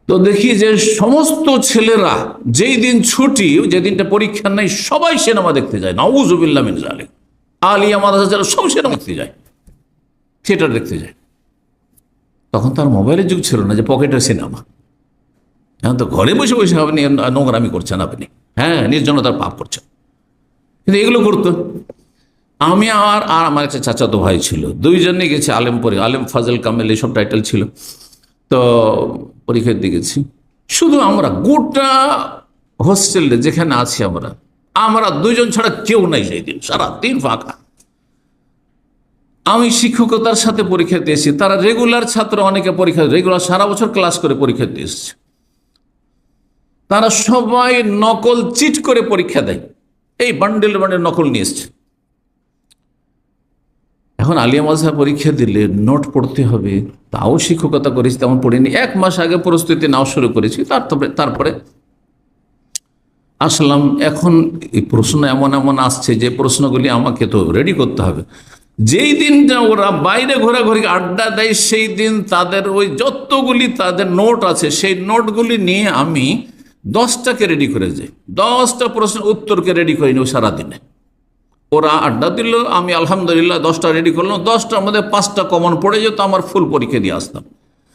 Speaker 1: তো দেখি যে সমস্ত ছেলেরা যেই দিন ছুটি, যে দিনটা পরীক্ষা নেই, সবাই সিনেমা দেখতে যায়, নাউযুবিল্লাহ মিন যালিক। আলিয়া মাদ্রাসা যারা সব সিনেমা দেখতে যায়, থিয়েটার দেখতে যায়। তখন তার মোবাইলের যুগ ছিল না যে পকেটের সিনেমা, এখন তো ঘরে বসে বসে আপনি নোংরামি করছেন, আপনি হ্যাঁ নির্জনতার পাপ করছেন। কিন্তু এগুলো করতো। আমি আর আমার একটা চাচাতো ভাই ছিল, দুইজনে গেছি আলেম ফাজল কামেল এইসব টাইটেল ছিল। তো পরীক্ষা দিয়ে গেছি, শুধু আমরা গোটা হোস্টেলে যেখানে আছি আমরা দুইজন ছাড়া কেউ নাই সেই দিন, সারা দিন ফাঁকা। আমি শিক্ষকতার সাথে পরীক্ষা দিয়েছি, তারা রেগুলার ছাত্র, অনেকে পরীক্ষা রেগুলার সারা বছর ক্লাস করে পরীক্ষা দিয়ে এসেছে। তারা সবাই নকল চিট করে পরীক্ষা দেয়, এই বান্ডেল নকল নিয়ে এসছে। এখন আলিয়া মাদ্রাসা পরীক্ষা দিলে নোট পড়তে হবে, তাও শিক্ষকতা করেছি, তেমন পড়িনি। 1 মাস আগে প্রস্তুতি নাও শুরু করেছি, তারপরে আসলাম। এখন এই প্রশ্ন এমন এমন আসছে যে প্রশ্নগুলি আমাকে তো রেডি করতে হবে। যেই দিন ওরা বাইরে ঘোরাঘুরি আড্ডা দেয়, সেই দিন তাদের ওই যতগুলি তাদের নোট আছে, সেই নোটগুলি নিয়ে আমি 10টাকে রেডি করে যাই। 10টা প্রশ্ন উত্তরকে রেডি করে নিই সারাদিনে। ওরা আড্ডা দিল, আমি আলহামদুলিল্লাহ 10টা রেডি করলাম। 10টার মধ্যে 5টা কমন পড়ে যেত, আমার ফুল পরীক্ষা দিয়ে আসতাম।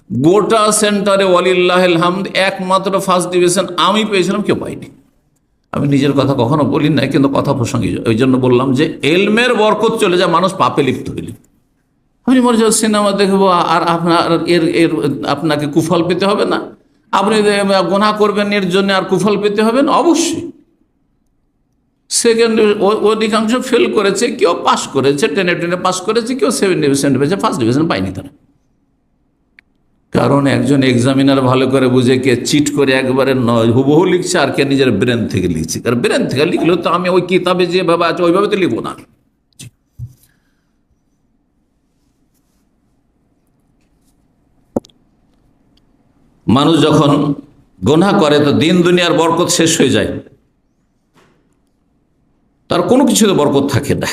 Speaker 1: গোটা সেন্টারে ওয়ালিল্লাহিল হামদ একমাত্র ফার্স্ট ডিভিশন আমি পেয়েছিলাম, কেউ পাইনি। আমি নিজের কথা কখনো বলি নাই, কিন্তু কথা প্রসঙ্গে ওই জন্য বললাম যে এলমের বরকত চলে যায় মানুষ পাপে লিপ্ত হইলে। আপনি মনে হচ্ছে সিনেমা দেখবো আর আপনার এর আপনাকে কুফল পেতে হবে না, আপনি গুনাহ করবেন এর জন্য আর কুফল পেতে হবে না? অবশ্যই। সেকেন্ড অধিকাংশ ফেল করেছে, কেউ পাস করেছে, টেনে পাস করেছে, কেউ 70% পেয়েছে, ফার্স্ট ডিভিশন পায়নি তারা। কারণ একজন এক্সামিনার ভালো করে বুঝে কে চিট করে একবারে হুবহু লিখছে আর কে নিজের ব্রেন থেকে লিখছে। কারণ ব্রেন থেকে লিখলেও তো আমি ওই কিতাবে যেভাবে আছে ওইভাবে তো লিখবো না। মানুষ যখন গুনাহ করে তো দিন দুনিয়ার বরকত শেষ হয়ে যায়, তার কোনো কিছুতে বরকত থাকে না।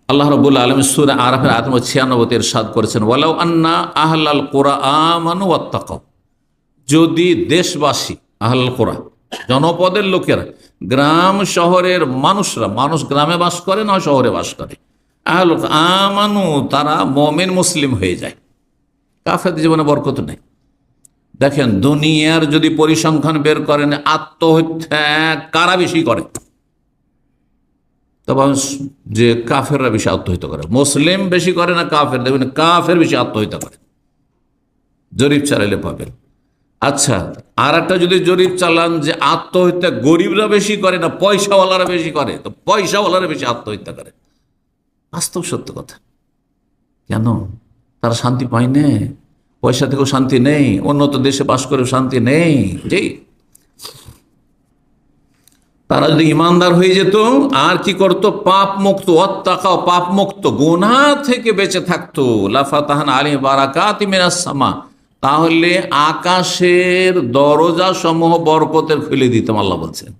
Speaker 1: আল্লাহ রাব্বুল আলামিন সূরা আরাফের আয়াত নম্বর 96 ইরশাদ করেছেন, ওয়ালাউ আন্না আহলাল কুরা আমানু ওয়াত্তাকাউ, যদি দেশবাসী, আহলাল কুরা জনপদের লোকেরা, গ্রাম শহরের মানুষরা, মানুষ গ্রামে বাস করে না শহরে বাস করে, আহলাল আমানু তারা মুমিন মুসলিম হয়ে যায়, কাফেরদের জীবনে বরকত নেই। দেখেন দুনিয়ার যদি পরিসংখ্যান বের করেন, আত্মহত্যা কারা বেশি করে? তবে যে কাফেররা বেশি আত্মহত্যা করে। মুসলিম বেশি করে না কাফের? দেখবেন কাফের বেশি আত্মহত্যা করে, জরিপ চালাইলে পাবেন। আচ্ছা, আর একটা যদি জরিপ চালান যে আত্মহত্যা গরিবরা বেশি করে না পয়সাওয়ালারা বেশি করে, তো পয়সাওয়ালারা বেশি আত্মহত্যা করে। বাস্তব সত্য কথা। কেন? তারা শান্তি পায় না, পয়সা থেকেও শান্তি নেই, উন্নত দেশে বাস করেও শান্তি নেই। যেই তারা যদি ইমানদার হয়ে যেত আর কি করতো, পাপ মুক্ত, ওয়াত্তাকাও পাপ মুক্ত, গুনাহ থেকে বেঁচে থাকতো, লাফাতাহান আলাইহিম বারাকাতিম মিনাস সামা, তাহলে আকাশের দরজা সমূহ বরকতের খুলে দিতাম। আল্লাহ বলছেন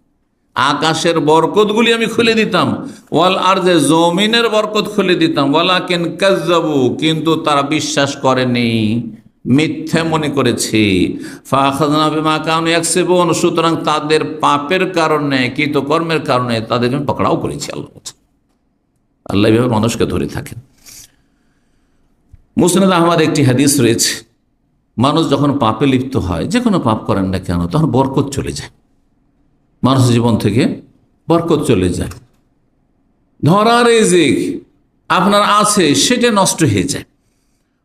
Speaker 1: আকাশের বরকতগুলি আমি খুলে দিতাম, ওয়াল আরজে জমিনের বরকত খুলে দিতাম, ওয়ালাকিন কাজ্জাবু কিন্তু তারা বিশ্বাস করেনি, মিথ্যে মনে করেছে। ফাআখাযনা বিমা কানু ইয়াকসিবুন, সুতরাং তাদের পাপের কারণে, কৃতকর্মের কারণে তাদেরকে পকড়াও করেছি। আল্লাহ বলছেন, আল্লাহ এভাবে মানুষকে ধরে থাকেন। মুসনাদ আহমদ একটি হাদিস রয়েছে, মানুষ যখন পাপে লিপ্ত হয়, যে কোনো পাপ করেন না কেন, তখন বরকত চলে যায়, মানুষের জীবন থেকে বরকত চলে যায়। ধরা রিজিক আপনার আছে সেটা নষ্ট হয়ে যায়।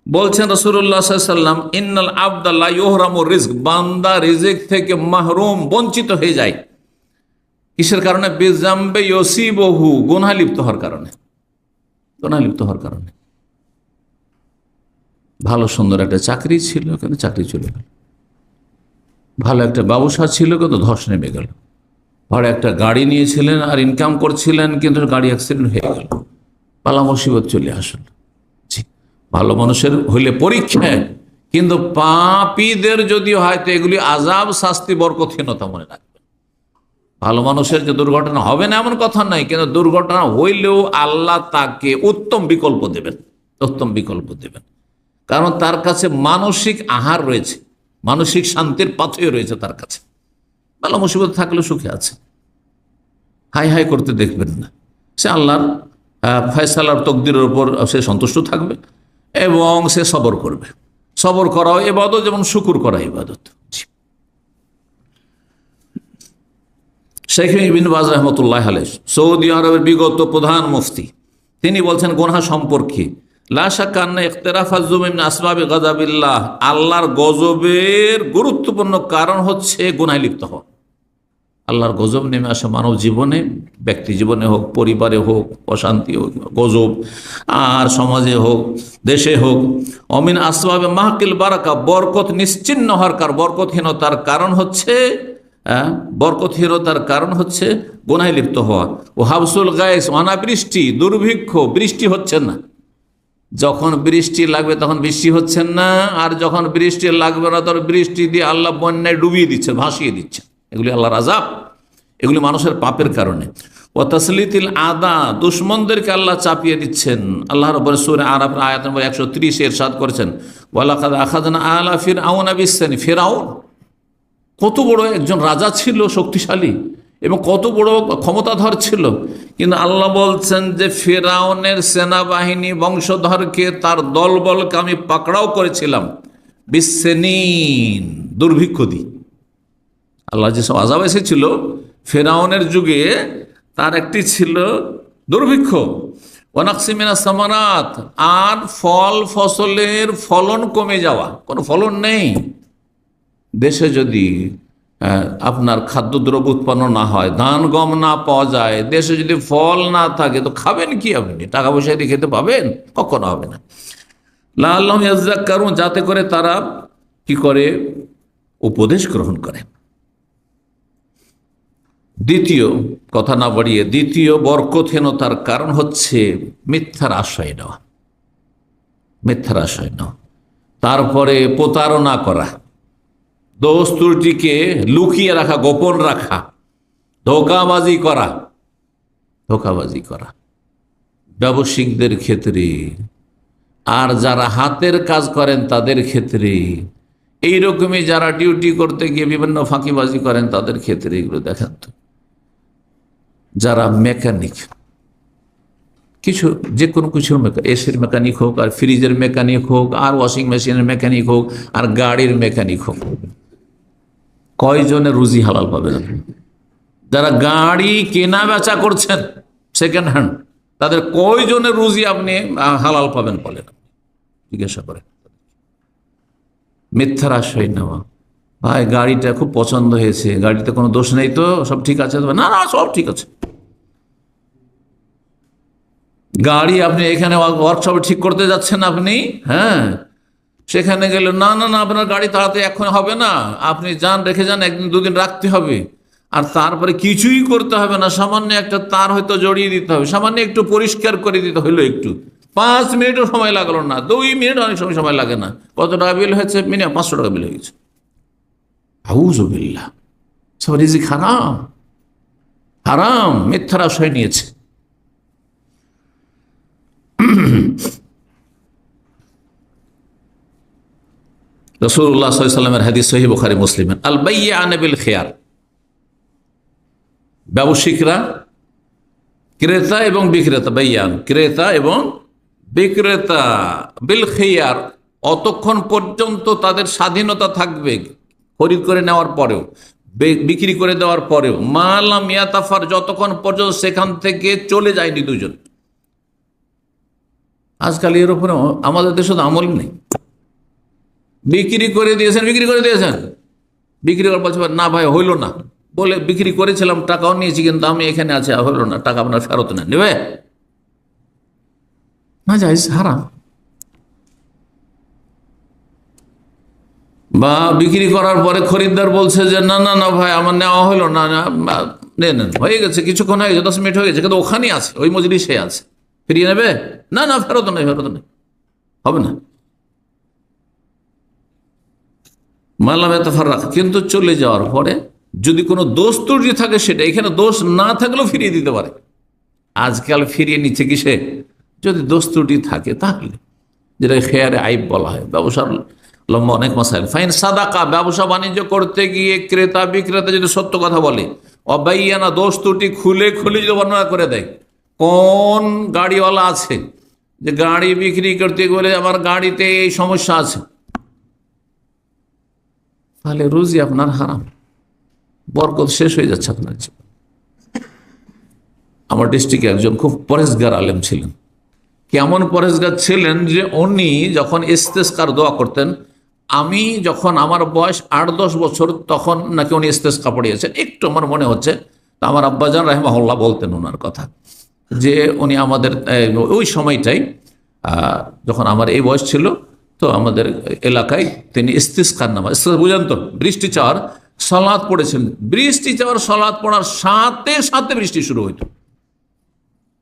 Speaker 1: বলছেন রাসূলুল্লাহ সাল্লাল্লাহু আলাইহি ওয়াসাল্লাম, ইন্নাল আবদা লা ইউহরামু রিজক, বান্দা রিজিক থেকে মাহরুম, বঞ্চিত হয়ে যায়। কিসের কারণে? বিজামবে ইউসিবহু, গুনাহে লিপ্ত হওয়ার কারণে। গুনাহে লিপ্ত হওয়ার কারণে। ভালো সুন্দর একটা চাকরি ছিল কিন্তু চাকরি চলে গেল, ভালো একটা ব্যবসা ছিল কিন্তু ধস নেমে গেল, ভালো একটা গাড়ি নিয়েছিলেন আর ইনকাম করছিলেন কিন্তু গাড়ি অ্যাক্সিডেন্ট হয়ে গেল, পালা মুসিবত চলে আসল। ভালো মানুষের হইলে পরীক্ষায়, কিন্তু পাপীদের যদি হয় তো এগুলি আযাব, শাস্তি, বরকতহীনতা মনে রাখবেন। ভালো মানুষের যে দুর্ঘটনা হবে না এমন কথা নাই, কিন্তু দুর্ঘটনা হইলেও আল্লাহ তাকে উত্তম বিকল্প দেবেন, উত্তম বিকল্প দেবেন। কারণ তার কাছে মানসিক আহার রয়েছে, মানসিক শান্তির পাথেয় রয়েছে তার কাছে। ভালো মুসিবত থাকলে সুখে আছে, হাই হাই করতে দেখবেন না। সে আল্লাহর ফয়সালার তকদিরের উপর সে সন্তুষ্ট থাকবে এবং সে সবর করবে। সবর করাও ইবাদত, যেমন শুকুর করা ইবাদত। শেখ ইবনে বাজ রাহমাতুল্লাহ আলাইহি, সৌদি আরবের বিগত প্রধান মুফতি, তিনি বলছেন গুনাহ সম্পর্কে, লা শাক্কা আন্না ইখতিরাফাজ যুম মিন আসবাবি গাযাবিল্লাহ, আল্লাহর গজবের গুরুত্বপূর্ণ কারণ হচ্ছে গুনাহে লিপ্ত হওয়া। আল্লাহর গজব নেমে আসে মানব জীবনে, ব্যক্তি জীবনে হোক, পরিবারে হোক, অশান্তি হোক, গজব, আর সমাজে হোক, দেশে হোক। অমিন আসবাবে মাহকিল বারাকা, বরকত নিশ্চিন্ন হওয়ার কারণ, বরকতহীনতার কারণ হচ্ছে গুনাহে লিপ্ত হওয়া। ও হাবসুল গায়েস, অনাবৃষ্টি, দুর্ভিক্ষ, বৃষ্টি হচ্ছে না, যখন বৃষ্টি লাগবে তখন বৃষ্টি হচ্ছেন না, আর যখন বৃষ্টি লাগবে না তখন বৃষ্টি দিয়ে আল্লাহ বন্যায় ডুবিয়ে দিচ্ছে, ভাসিয়ে দিচ্ছে। এগুলি আল্লাহর আযাব, এগুলি মানুষের পাপের কারণে। ও তাসলিতিল আদা, দুশ্মনদেরকে আল্লাহ চাপিয়ে দিচ্ছেন। আল্লাহ রাব্বুল সূরা আরাফ আয়াত নম্বর 130 ইরশাদ করেছেন, ওয়ালাকাদ আখাযনা আলা ফিরআউনা বিসসানি। ফিরআউন কত বড় একজন রাজা ছিল, শক্তিশালী এবং কত বড় ক্ষমতাধর ছিল, কিন্তু আল্লাহ বলছেন যে ফিরআউনের সেনাবাহিনী বংশধরকে, তার দলবলকে আমি পাকড়াও করেছিলাম বিসসিনিন, দুর্ভিক্ষ দিয়ে। আল্লাহ যেসব আযাব এসেছিল ফিরআউনের যুগে, তার একটি ছিল দুর্ভিক্ষ। ওয়ানাকসি মিনাস সামারাত, আর ফল ফসলের ফলন কমে যাওয়া, কোনো ফলন নেই দেশে। যদি আপনার খাদ্যদ্রব্য উৎপন্ন না হয়, ধান গম না পাওয়া যায়, দেশে যদি ফল না থাকে, তো খাবেন কি আপনি? টাকা পয়সা দিয়ে খেতে পাবেন? কখনো হবে না। লাআল্লাহুম ইয়াযাক্কারুন, যাতে করে তারা কি করে? উপদেশ গ্রহণ করে। দ্বিতীয়, কথা না বাড়িয়ে, দ্বিতীয় বরকতহীনতার কারণ হচ্ছে মিথ্যার আশ্রয় নেওয়া, মিথ্যার আশ্রয় নেওয়া। তারপরে প্রতারণা করা, দোষ ত্রুটিকে লুকিয়ে রাখা, গোপন রাখা, ধোঁকাবাজি করা, ধোঁকাবাজি করা ব্যবসায়িকদের ক্ষেত্রে, আর যারা হাতের কাজ করেন তাদের ক্ষেত্রে, এইরকমই যারা ডিউটি করতে গিয়ে বিভিন্ন ফাঁকিবাজি করেন তাদের ক্ষেত্রে এগুলো দেখেন তো। যারা মেকানিক, কিছু যে কোনো কিছুর এসির মেকানিক হোক, আর ফ্রিজের মেকানিক হোক, আর ওয়াশিং মেশিনের মেকানিক হোক, আর গাড়ির মেকানিক হোক, কয়জনের রুজি হালাল পাবেন আপনি? যারা গাড়ি কেনা বেচা করছেন সেকেন্ড হ্যান্ড, তাদের কয়জনের রুজি আপনি হালাল পাবেন বলেন? জিজ্ঞাসা করেন। মিথ্যার আশ্রয় নেওয়া, ভাই গাড়িটা খুব পছন্দ হয়েছে, গাড়িতে কোনো দোষ নেই তো, সব ঠিক আছে? না না, সব ঠিক আছে। গাড়ি আপনি এখানে ওয়ার্কশপে ঠিক করতে যাচ্ছেন আপনি, হ্যাঁ, সেখানে গেলে না না না, আপনার গাড়ি তাড়াতাড়ি এখন হবে না, আপনি যান, রেখে যান, একদিন দুদিন রাখতে হবে। আর তারপরে কিছুই করতে হবে না, সামান্য একটা তার হয়তো জড়িয়ে দিতে হবে, সামান্য একটু পরিষ্কার করে দিতে হইলো, একটু 5 মিনিটও সময় লাগলো না, 2 মিনিট অনেক সময় লাগে না। কত টাকা বিল হয়েছে? মিনিমাম 500 টাকা বিল হয়ে গেছে। আউযুবিল্লাহ, সব রিজিক হারাম, হারাম, মিথ্যার আশ্রয় নিয়েছে। রাসূলুল্লাহ সাল্লাল্লাহু আলাইহি ওয়াসাল্লামের হাদিস সহিহ বুখারী মুসলিমের, আল বাইয়ান বিল খিয়ার, ব্যবসায়িকরা, ক্রেতা এবং বিক্রেতা, বাইয়ান ক্রেতা এবং বিক্রেতা, বিল খিয়ার, অতক্ষণ পর্যন্ত তাদের স্বাধীনতা থাকবে, খরিদ করে নেওয়ার পরেও, বিক্রি করে দেওয়ার পরেও, মা লাম ইয়াতাফার, যতক্ষণ পর্যন্ত সেখান থেকে চলে যায়নি দুজন। আজকাল এর উপরে আমাদের দেশে তো আমল নেই। বিক্রি করে দিয়েছেন, বিক্রি করে দিয়েছেন, বিক্রি করার বলছে না ভাই হইল না, বলে বিক্রি করেছিলাম, টাকাও নিয়েছি, কিন্তু আমি এখানে আছি, হইল না, টাকা আপনার ফেরত নেন, নেবে না, জায়েজ, হারাম। বা বিক্রি করার পরে খরিদ্দার বলছে যে না না না ভাই আমার নেওয়া হইল না, নেন, হয়ে গেছে, কিছুক্ষণ হয়ে গেছে, 10 মিনিট হয়ে গেছে, কিন্তু ওখানেই আছে, ওই মজলিসে আছে, ফিরিয়ে নেবে? না না, ফেরত নেই, ফেরত নেই, হবে না। মালাম ইয়াতাফাররাক, কিন্তু চলে যাওয়ার পরে যদি কোনো দোষ ত্রুটি থাকে, সেটা, এখানে দোষ না থাকলেও ফিরিয়ে দিতে পারে। আজকাল ফিরিয়ে নিচ্ছে কিসে? যদি দোষ ত্রুটি থাকে তাহলে, যেটা খেয়ারে আইব বলা হয়। ব্যবসার লম্বা অনেক মাসাইল। ফাইন সাদাকা, ব্যবসা বাণিজ্য করতে গিয়ে ক্রেতা বিক্রেতা যদি সত্য কথা বলে, অবাইয়ানা, দোষ ত্রুটি খুলে খুলে যদি বর্ণনা করে দেয়, কোন গাড়িওয়ালা আছে যে গাড়ি বিক্রি করতে গেলে আমার গাড়িতে এই সমস্যা আছে, তাহলে রুজি আপনার হারাম, বরকত শেষ হয়ে যাচ্ছে আপনার জীবন। আমার ডিস্ট্রিক্টে একজন খুব পরেশগার আলেম ছিলেন। কেমন পরেশগার ছিলেন যে উনি যখন ইস্তেসকার দোয়া করতেন, আমি যখন আমার বয়স 8-10 বছর, তখন নাকি উনি ইস্তেসকা পড়িয়েছেন, একটু আমার মনে হচ্ছে। তো আমার আব্বাজান রাহিমাহুল্লাহ বলতেন ওনার কথা, যে উনি আমাদের ওই সময়টাই, যখন আমার এই বয়স ছিল, তো আমাদের এলাকায় তিনি ইস্তিসকার নামাজ, বুঝেন তো, বৃষ্টি চাওয়ার সালাত পড়েছেন। বৃষ্টি চাওয়ার সালাত পড়ার সাথে সাথে বৃষ্টি শুরু হইত,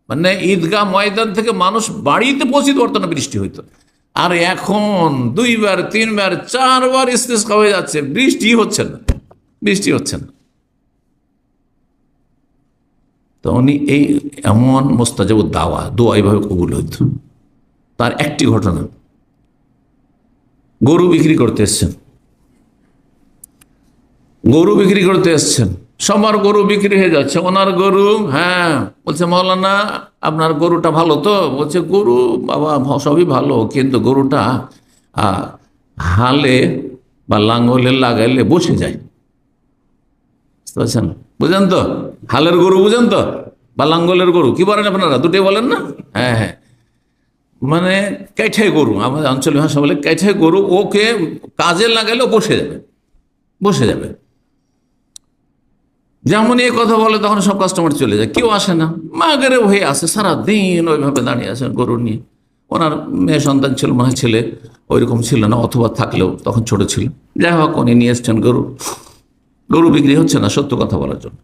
Speaker 1: মানে ঈদগাহ ময়দান থেকে মানুষ বাড়িতে পৌঁছিতে পারতো না, বৃষ্টি হইতো। আর এখন 2বার 3বার 4বার ইস্তিসকা হয়ে যাচ্ছে, বৃষ্টি হচ্ছে না, বৃষ্টি হচ্ছে না। তো উনি এই এমন মোস্তাজাব দোয়া এইভাবে কবুল হইত। তার একটি ঘটনা, গরু বিক্রি করতে এসছেন, গরু বিক্রি করতে এসছেন, সবার গরু বিক্রি হয়ে যাচ্ছে, ওনার গরু, হ্যাঁ বলছে মৌলানা আপনার গরুটা ভালো তো? বলছে গরু বাবা সবই ভালো, কিন্তু গরুটা হালে বা লাঙ্গলে লাগাইলে বসে যায়, বুঝতে পারছেন? বুঝেন তো, হালের গরু বুঝেন তো, বা লাঙ্গলের গরু কি বলেন আপনারা, দুটোই বলেন না? হ্যাঁ হ্যাঁ, মানে কাইঠাই গরু, আমাদের আঞ্চলিক ভাষা বলে কাইঠাই গরু, ওকে কাজে লাগাইলেও বসে যাবে, বসে যাবে। যেমন এই কথা বলে তখন সব কাস্টমার চলে যায়, কেউ আসে না, মাগেরে হয়ে আসে, সারাদিন ওইভাবে দাঁড়িয়ে আছেন গরু নিয়ে। ওনার মেয়ে সন্তান ছিল, মনে হয় ছেলে ওইরকম ছিল না, অথবা থাকলেও তখন ছোট ছিল। যাই হোক উনি নিয়ে এসছেন গরু, গরু বিক্রি হচ্ছে না, সত্য কথা বলার জন্য।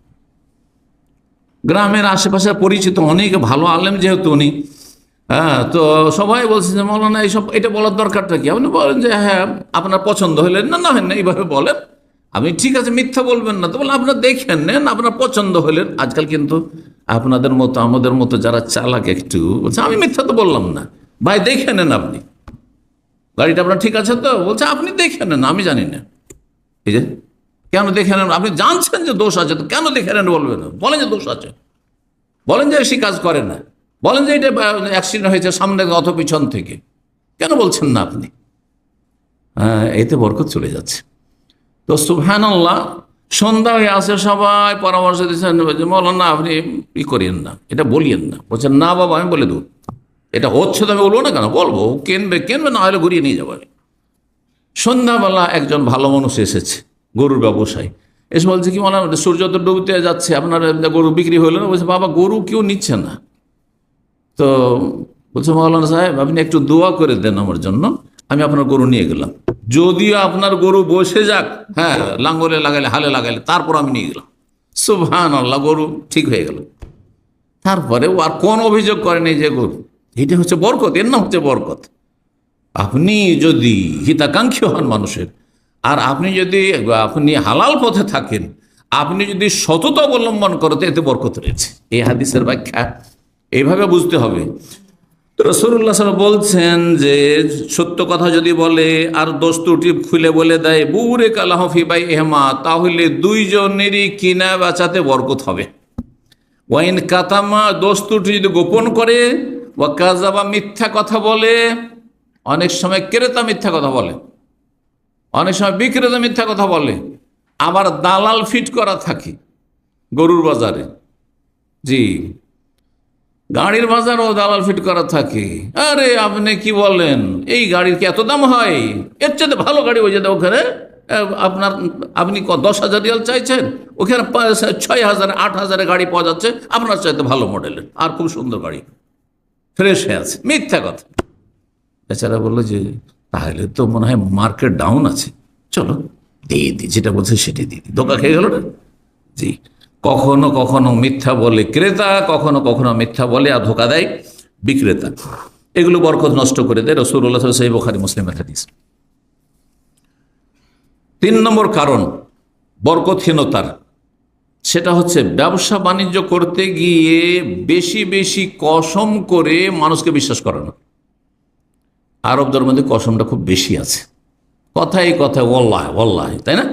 Speaker 1: গ্রামের আশেপাশে পরিচিত অনেক ভালো আলেম যেহেতু উনি, হ্যাঁ, তো সবাই বলছে যে মৌলানা এইসব, এটা বলার দরকারটা কি? আপনি বলেন যে হ্যাঁ আপনার পছন্দ হলে না, না হয় না, এইভাবে বলেন। আপনি ঠিক আছে মিথ্যা বলবেন না, তো বললেন আপনার দেখেন নেন, আপনার পছন্দ হলেন। আজকাল কিন্তু আপনাদের মতো আমাদের মতো যারা চালাক একটু বলছে আমি মিথ্যা তো বললাম না, ভাই দেখে নেন, আপনি গাড়িটা আপনার ঠিক আছে তো? বলছে আপনি দেখে নেন, আমি জানি না। এই যে কেন দেখে নেন? আপনি জানছেন যে দোষ আছে, তো কেন দেখে নেন বলবেন? বলেন যে দোষ আছে, বলেন যে সে কাজ করে না, বলেন যে এটা অ্যাক্সিডেন্ট হয়েছে সামনে অথবা পিছন থেকে, কেন বলছেন না আপনি? এতে বরকত চলে যাচ্ছে। তো সুবহানাল্লাহ, সন্ধ্যা হয়ে আসে, সবাই পরামর্শ দিচ্ছেন যে মৌলানা আপনি ই করিয়েন না, এটা বলিয়েন না। বলছেন না বাবা আমি বলে দেবো, এটা হচ্ছে তো আমি বলবো না, কেন বলবো? কিনবে কিনবে, না হলে ঘুরিয়ে নিয়ে যাবো। সন্ধ্যাবেলা একজন ভালো মানুষ এসেছে, গরুর ব্যবসায়ী, এসে বলছে কি মৌলানা সূর্য তো ডুবতে যাচ্ছে, আপনার গরু বিক্রি হইল না? বলছে বাবা গরু কেউ নিচ্ছে না। তো বলছে মৌলানা সাহেব আপনি একটু দোয়া করে দেন আমার জন্য, আমি আপনার গরু নিয়ে গেলাম, যদিও আপনার গরু বসে যাক, হ্যাঁ লাঙ্গলে লাগাইলে হালে লাগাইলে, তারপর আমি নিয়ে গেলাম। সুবহানাল্লাহ, গরু ঠিক হয়ে গেল। তারপরে ও আর কোন অভিযোগ করেনি যে গরু, এটা হচ্ছে বরকত, এর নাম হচ্ছে বরকত। আপনি যদি হিতাকাঙ্ক্ষী হন মানুষের, আর আপনি হালাল পথে থাকেন, আপনি যদি সততা অবলম্বন করেন, এতে বরকত রয়েছে। এই হাদিসের ব্যাখ্যা এইভাবে বুঝতে হবে। রাসূলুল্লাহ সাল্লাল্লাহু আলাইহি ওয়াসাল্লাম বলছেন যে সত্য কথা যদি বলে আর দোষ ত্রুটি খুলে বলে দেয়, বুরিকা লাহু ফি বাইইহিমা, তাহলে দুইজনেরই কিনা বেচাতে বরকত হবে। ওয়াইন কাতামা, দোষ ত্রুটি যদি গোপন করে, ওয়া কাযাবা, মিথ্যা কথা বলে, অনেক সময় ক্রেতা মিথ্যা কথা বলে, অনেক সময় বিক্রেতা মিথ্যা কথা বলে, আবার দালাল ফিট করা থাকে গরুর বাজারে, জি গাড়ির বাজারও দালাল ফিট করা থাকে। আরে আপনি কি বলেন, এই গাড়ির কি এত দাম হয়? এর চেয়ে ভালো গাড়ি হয়ে যেতে ওখানে আপনি 10,000 রিয়াল চাইছেন, ওখানে 6,000 8,000 গাড়ি পাওয়া যাচ্ছে আপনার চাইতে ভালো মডেলের, আর খুব সুন্দর গাড়ি ফ্রেশ হয়ে আছে। মিথ্যা কথা। এছাড়া বললো যে তাহলে তো মনে হয় মার্কেট ডাউন আছে, চলো দিয়ে দিই, যেটা বলছে সেটাই দিয়ে দিই, ধোকা খেয়ে গেল না। জি, কখনো কখনো মিথ্যা বলে ক্রেতা, কখনো কখনো মিথ্যা বলে আর ধোকা দেয় বিক্রেতা, এগুলো বরকত নষ্ট করে দেয়। রাসূলুল্লাহ সাল্লাল্লাহু আলাইহি ওয়াসাল্লাম, বুখারী মুসলিমের হাদিস। 3 নম্বর কারণ বরকতহীনতার, সেটা হচ্ছে ব্যবসা বাণিজ্য করতে গিয়ে বেশি বেশি কসম করে মানুষকে বিশ্বাস করানো। আরবদের মধ্যে কসমটা খুব বেশি আছে, কথায় কথায় ওয়াল্লাহ ওয়াল্লাহ, তাই না?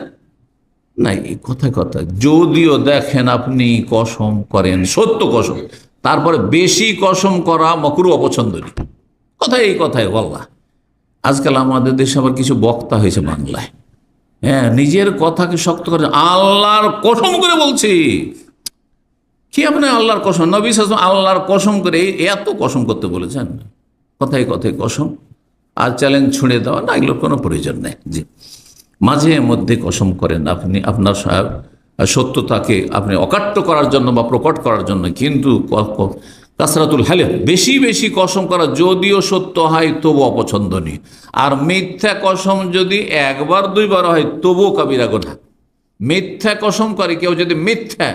Speaker 1: নাই, কথায় কথায় যদিও দেখেন আপনি কসম করেন, সত্য কসম, তারপরে বেশি কসম করা মাকরুহ, অপছন্দনীয়। কথায় এই কথায় ওয়াল্লাহ। আজকাল আমাদের দেশে আবার কিছু বক্তা হয়েছে বাংলায়, হ্যাঁ নিজের কথাকে শক্ত করে আল্লাহর কসম করে বলছি। কি আপনি আল্লাহর কসম, নবী সাল্লাল্লাহু আলাইহি ওয়াসাল্লাম আল্লাহর কসম করে এত কসম করতে বলেছেন? কথায় কথায় কসম আর চ্যালেঞ্জ ছুঁড়ে দেওয়া, না এগুলোর কোনো প্রয়োজন নেই। জি, মাঝে মধ্যে কসম করেন আপনি আপনার সত্যতাকে আপনি অকাট্য করার জন্য বা প্রকট করার জন্য, কিন্তু কাসরাতুল হালিফ, বেশি বেশি কসম করা যদিও সত্য হয় তবু অপছন্দনীয়। আর মিথ্যা কসম যদি 1বার 2বার হয় তবুও কাবিরা গুনাহ। মিথ্যা কসম করে কেউ যদি মিথ্যা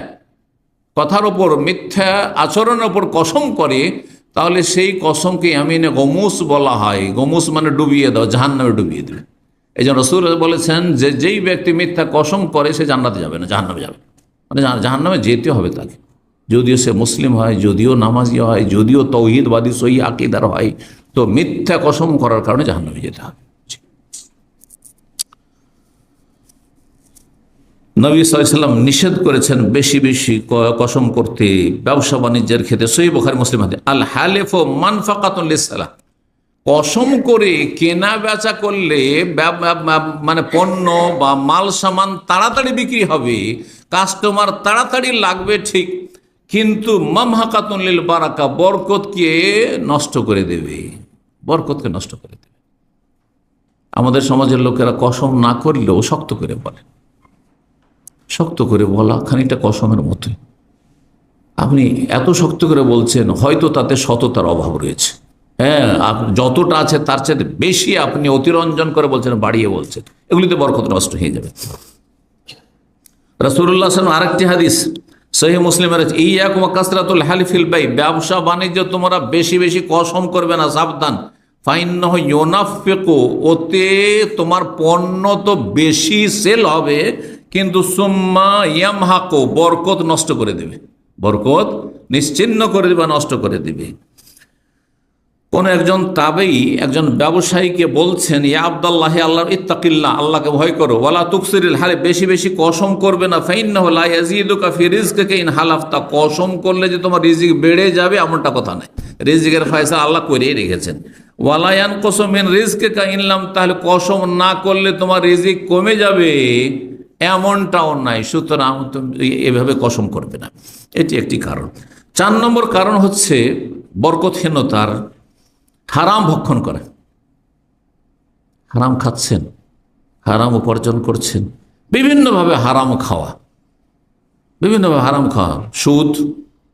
Speaker 1: কথার ওপর, মিথ্যা আচরণের ওপর কসম করে, তাহলে সেই কসমকে ইয়ামিনে গমুস বলা হয়। গমুস মানে ডুবিয়ে দাও, জাহান্নামে ডুবিয়ে দেবে। এই জন্য রাসূল বলেছেন যে যেই ব্যক্তি মিথ্যা কসম করে সে জান্নাতে যাবে না, জাহান্নামে যাবে, মানে জাহান্নামে যেতে হবে তাকে, যদিও সে মুসলিম হয়, যদিও নামাজি হয়, যদিও তৌহিদবাদী সহি আকীদার হয়, তো মিথ্যা কসম করার কারণে জাহান্নামে যেতে হবে। নবী সাল্লাল্লাহু আলাইহি ওয়াসাল্লাম নিষেধ করেছেন বেশি বেশি কসম করতে ব্যবসা বাণিজ্যের ক্ষেত্রে। সহিহ বুখারী মুসলিম হাদিস, আল হালিফু মানফাকাতুন লিসসালাহ, কসম করে কেনা বেচা করলে মানে পণ্য বা মাল সামান তাড়াতাড়ি বিক্রি হবে, কাস্টমার তাড়াতাড়ি লাগবে ঠিক, কিন্তু মামহাকাতুন লিল বারাকা, বরকতকে নষ্ট করে দেবে, বরকতকে নষ্ট করে দেবে। আমাদের সমাজের লোকেরা কসম না করলেও শক্ত করে বলে, শক্ত করে বলা খানিকটা কসমের মতোই। আপনি এত শক্ত করে বলছেন, হয়তো তাতে সততার অভাব রয়েছে। হ্যাঁ, যতটা আছে তার চেয়ে বেশি আপনি অতিরঞ্জন করে বলছেন, বাড়িয়ে বলছেন, এগুলিতে বরকত নষ্ট হয়ে যাবে। রাসূলুল্লাহ সাল্লাল্লাহু আলাইহি ওয়াসাল্লাম আরেকটি হাদিস সহিহ মুসলিমের, ইয়াকুম কাসরাতুল হালিফিল বাই, ব্যবসা বাণিজ্য তোমরা বেশি বেশি কসম করবে না, সাবধান। ফাইন্নাহু ইউনাফিকু, ওতে তোমার পণ্য তো বেশি সেল হবে, কিন্তু সুম্মা ইয়ামহাকু, বরকত নষ্ট করে দেবে, বরকত নিশ্চিহ্ন করে দেবে, নষ্ট করে দেবে। কোন একজন তাবেঈ একজন ব্যবসায়ীকে বলছেন, ইয়া আব্দুল্লাহ, আল্লাহর ইত্তাকিল্লাহ, আল্লাহকে ভয় করো, ওয়ালা তুকসিরিল হালিফ, বেশি বেশি কসম করবে না, ফাইন্নাহু লা ইয়াজিদুকা ফি রিজকিকা ইন হালাফতা, কসম করলে যে তোমার রিজিক বেড়ে যাবে এমনটা কথা নাই, রিজিকের ফয়সালা আল্লাহ করেই রেখেছেন। ওয়ালা ইয়ানকুসু মিন রিজকিকা ইন লাম, তাহলে কসম না করলে তোমার রিজিক কমে যাবে এমনটাও নাই, সুতরাং তুমি এভাবে কসম করবে না। এটি একটি কারণ। 4 নম্বর কারণ হচ্ছে বরকতহীনতার, হারাম ভক্ষণ করে। হারাম খাচ্ছেন, হারাম উপার্জন করছেন, বিভিন্নভাবে হারাম খাওয়া, বিভিন্নভাবে হারাম খাওয়া, সুদ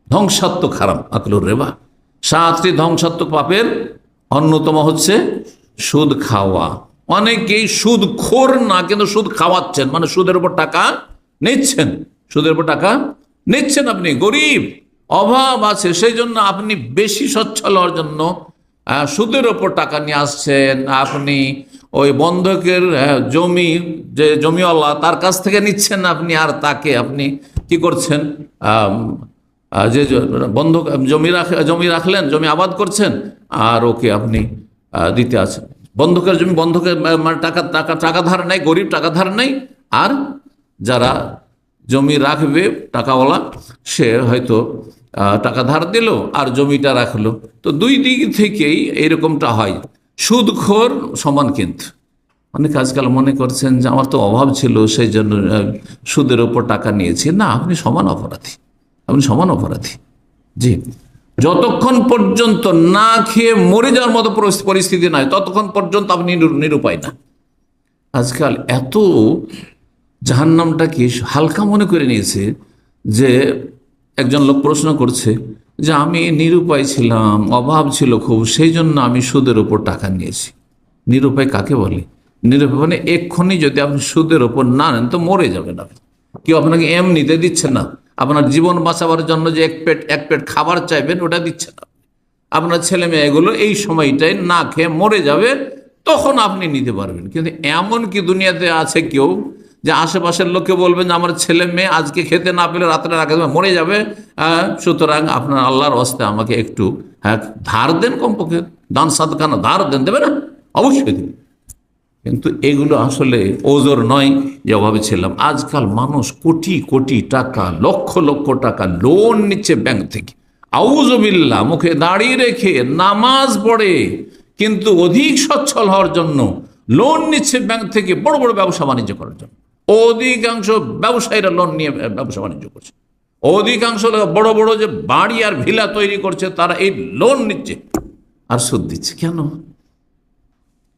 Speaker 1: ধ্বংসাত্মক হারাম, আকলুর রিবা, 7টি ধ্বংসাত্মক পাপের অন্যতম হচ্ছে সুদ খাওয়া। অনেকেই সুদখোর না, কিন্তু সুদ খাওয়াচ্ছেন, মানে সুদের উপর টাকা নিচ্ছেন, সুদের উপর টাকা নিচ্ছেন। আপনি গরিব, অভাব আছে, সেই জন্য আপনি বেশি সচ্ছল হওয়ার জন্য সুদের ওপর টাকা নিয়ে আসছেন। আপনি ওই বন্ধকের জমি, যে জমিওয়ালা তার কাছ থেকে নিচ্ছেন আপনি, আর তাকে আপনি কি করছেন, যে বন্ধক জমি রাখলেন, জমি আবাদ করছেন, আর ওকে আপনি দিতে আছেন। বন্ধকের জমি, বন্ধকের মানে টাকা ধার নেই, গরিব টাকা ধার নেই, আর যারা জমি রাখবে টাকাওয়ালা সে হয়তো টাকা ধার দিল আর জমিটা রাখলো। তো দুই দিক থেকেই এরকমটা হয়। সুদখোর সমান, কিন্তু অনেকে আজকাল মনে করছেন যে আমার তো অভাব ছিল সেই জন্য সুদের ওপর টাকা নিয়েছি। না, আপনি সমান অপরাধী, আপনি সমান অপরাধী। জি, যতক্ষণ পর্যন্ত না খেয়ে মরে যাওয়ার মতো পরিস্থিতি নয় ততক্ষণ পর্যন্ত আপনি নিরুপায় না। আজকাল এত জাহান্নামটাকে হালকা মনে করে নিয়েছে যে একজন লোক প্রশ্ন করছে যে আমি নিরুপায় ছিলাম, অভাব ছিল খুব, সেই জন্য আমি সুদের ওপর টাকা নিয়েছি। নিরুপায় কাকে বলে? নিরুপায় মানে এক্ষুনি যদি আপনি সুদের ওপর না নেন তো মরে যাবেন আপনি। কেউ আপনাকে এমনিতে দিচ্ছে না, আপনার জীবন বাঁচাবার জন্য যে এক পেট খাবার চাইবেন ওটা দিচ্ছে না। আপনার ছেলে মেয়েগুলো এই সময়টাই না খেয়ে মরে যাবে, তখন আপনি নিতে পারবেন। কিন্তু এমন কি দুনিয়াতে আছে কেউ যে আশেপাশের লোককে বলবেন যে আমার ছেলে মেয়ে আজকে খেতে না পেলে রাত্রে রাখা মরে যাবে, সুতরাং আপনার আল্লাহর ওয়াস্তে আমাকে একটু ধার দেন, কমপক্ষে দান সাদকানা ধার দেন, দেবে না? অবশ্যই দেবে। কিন্তু এগুলো আসলে ওজোর নয় যে অভাবে ছিলাম। আজকাল মানুষ কোটি কোটি টাকা, লক্ষ লক্ষ টাকা লোন নিচ্ছে ব্যাংক থেকে, আউযুবিল্লাহ, মুখে দাঁড়িয়ে রেখে নামাজ পড়ে, কিন্তু অধিক সচ্ছল হওয়ার জন্য লোন নিচ্ছে ব্যাংক থেকে বড় বড় ব্যবসা বাণিজ্য করার জন্য। অধিকাংশ ব্যবসায়ীরা লোন নিয়ে ব্যবসা বাণিজ্য করছে। অধিকাংশ বড় বড় যে বাড়ি আর ভিলা তৈরি করছে তারা এই লোন নিচ্ছে আর সুদ দিচ্ছে। কেন?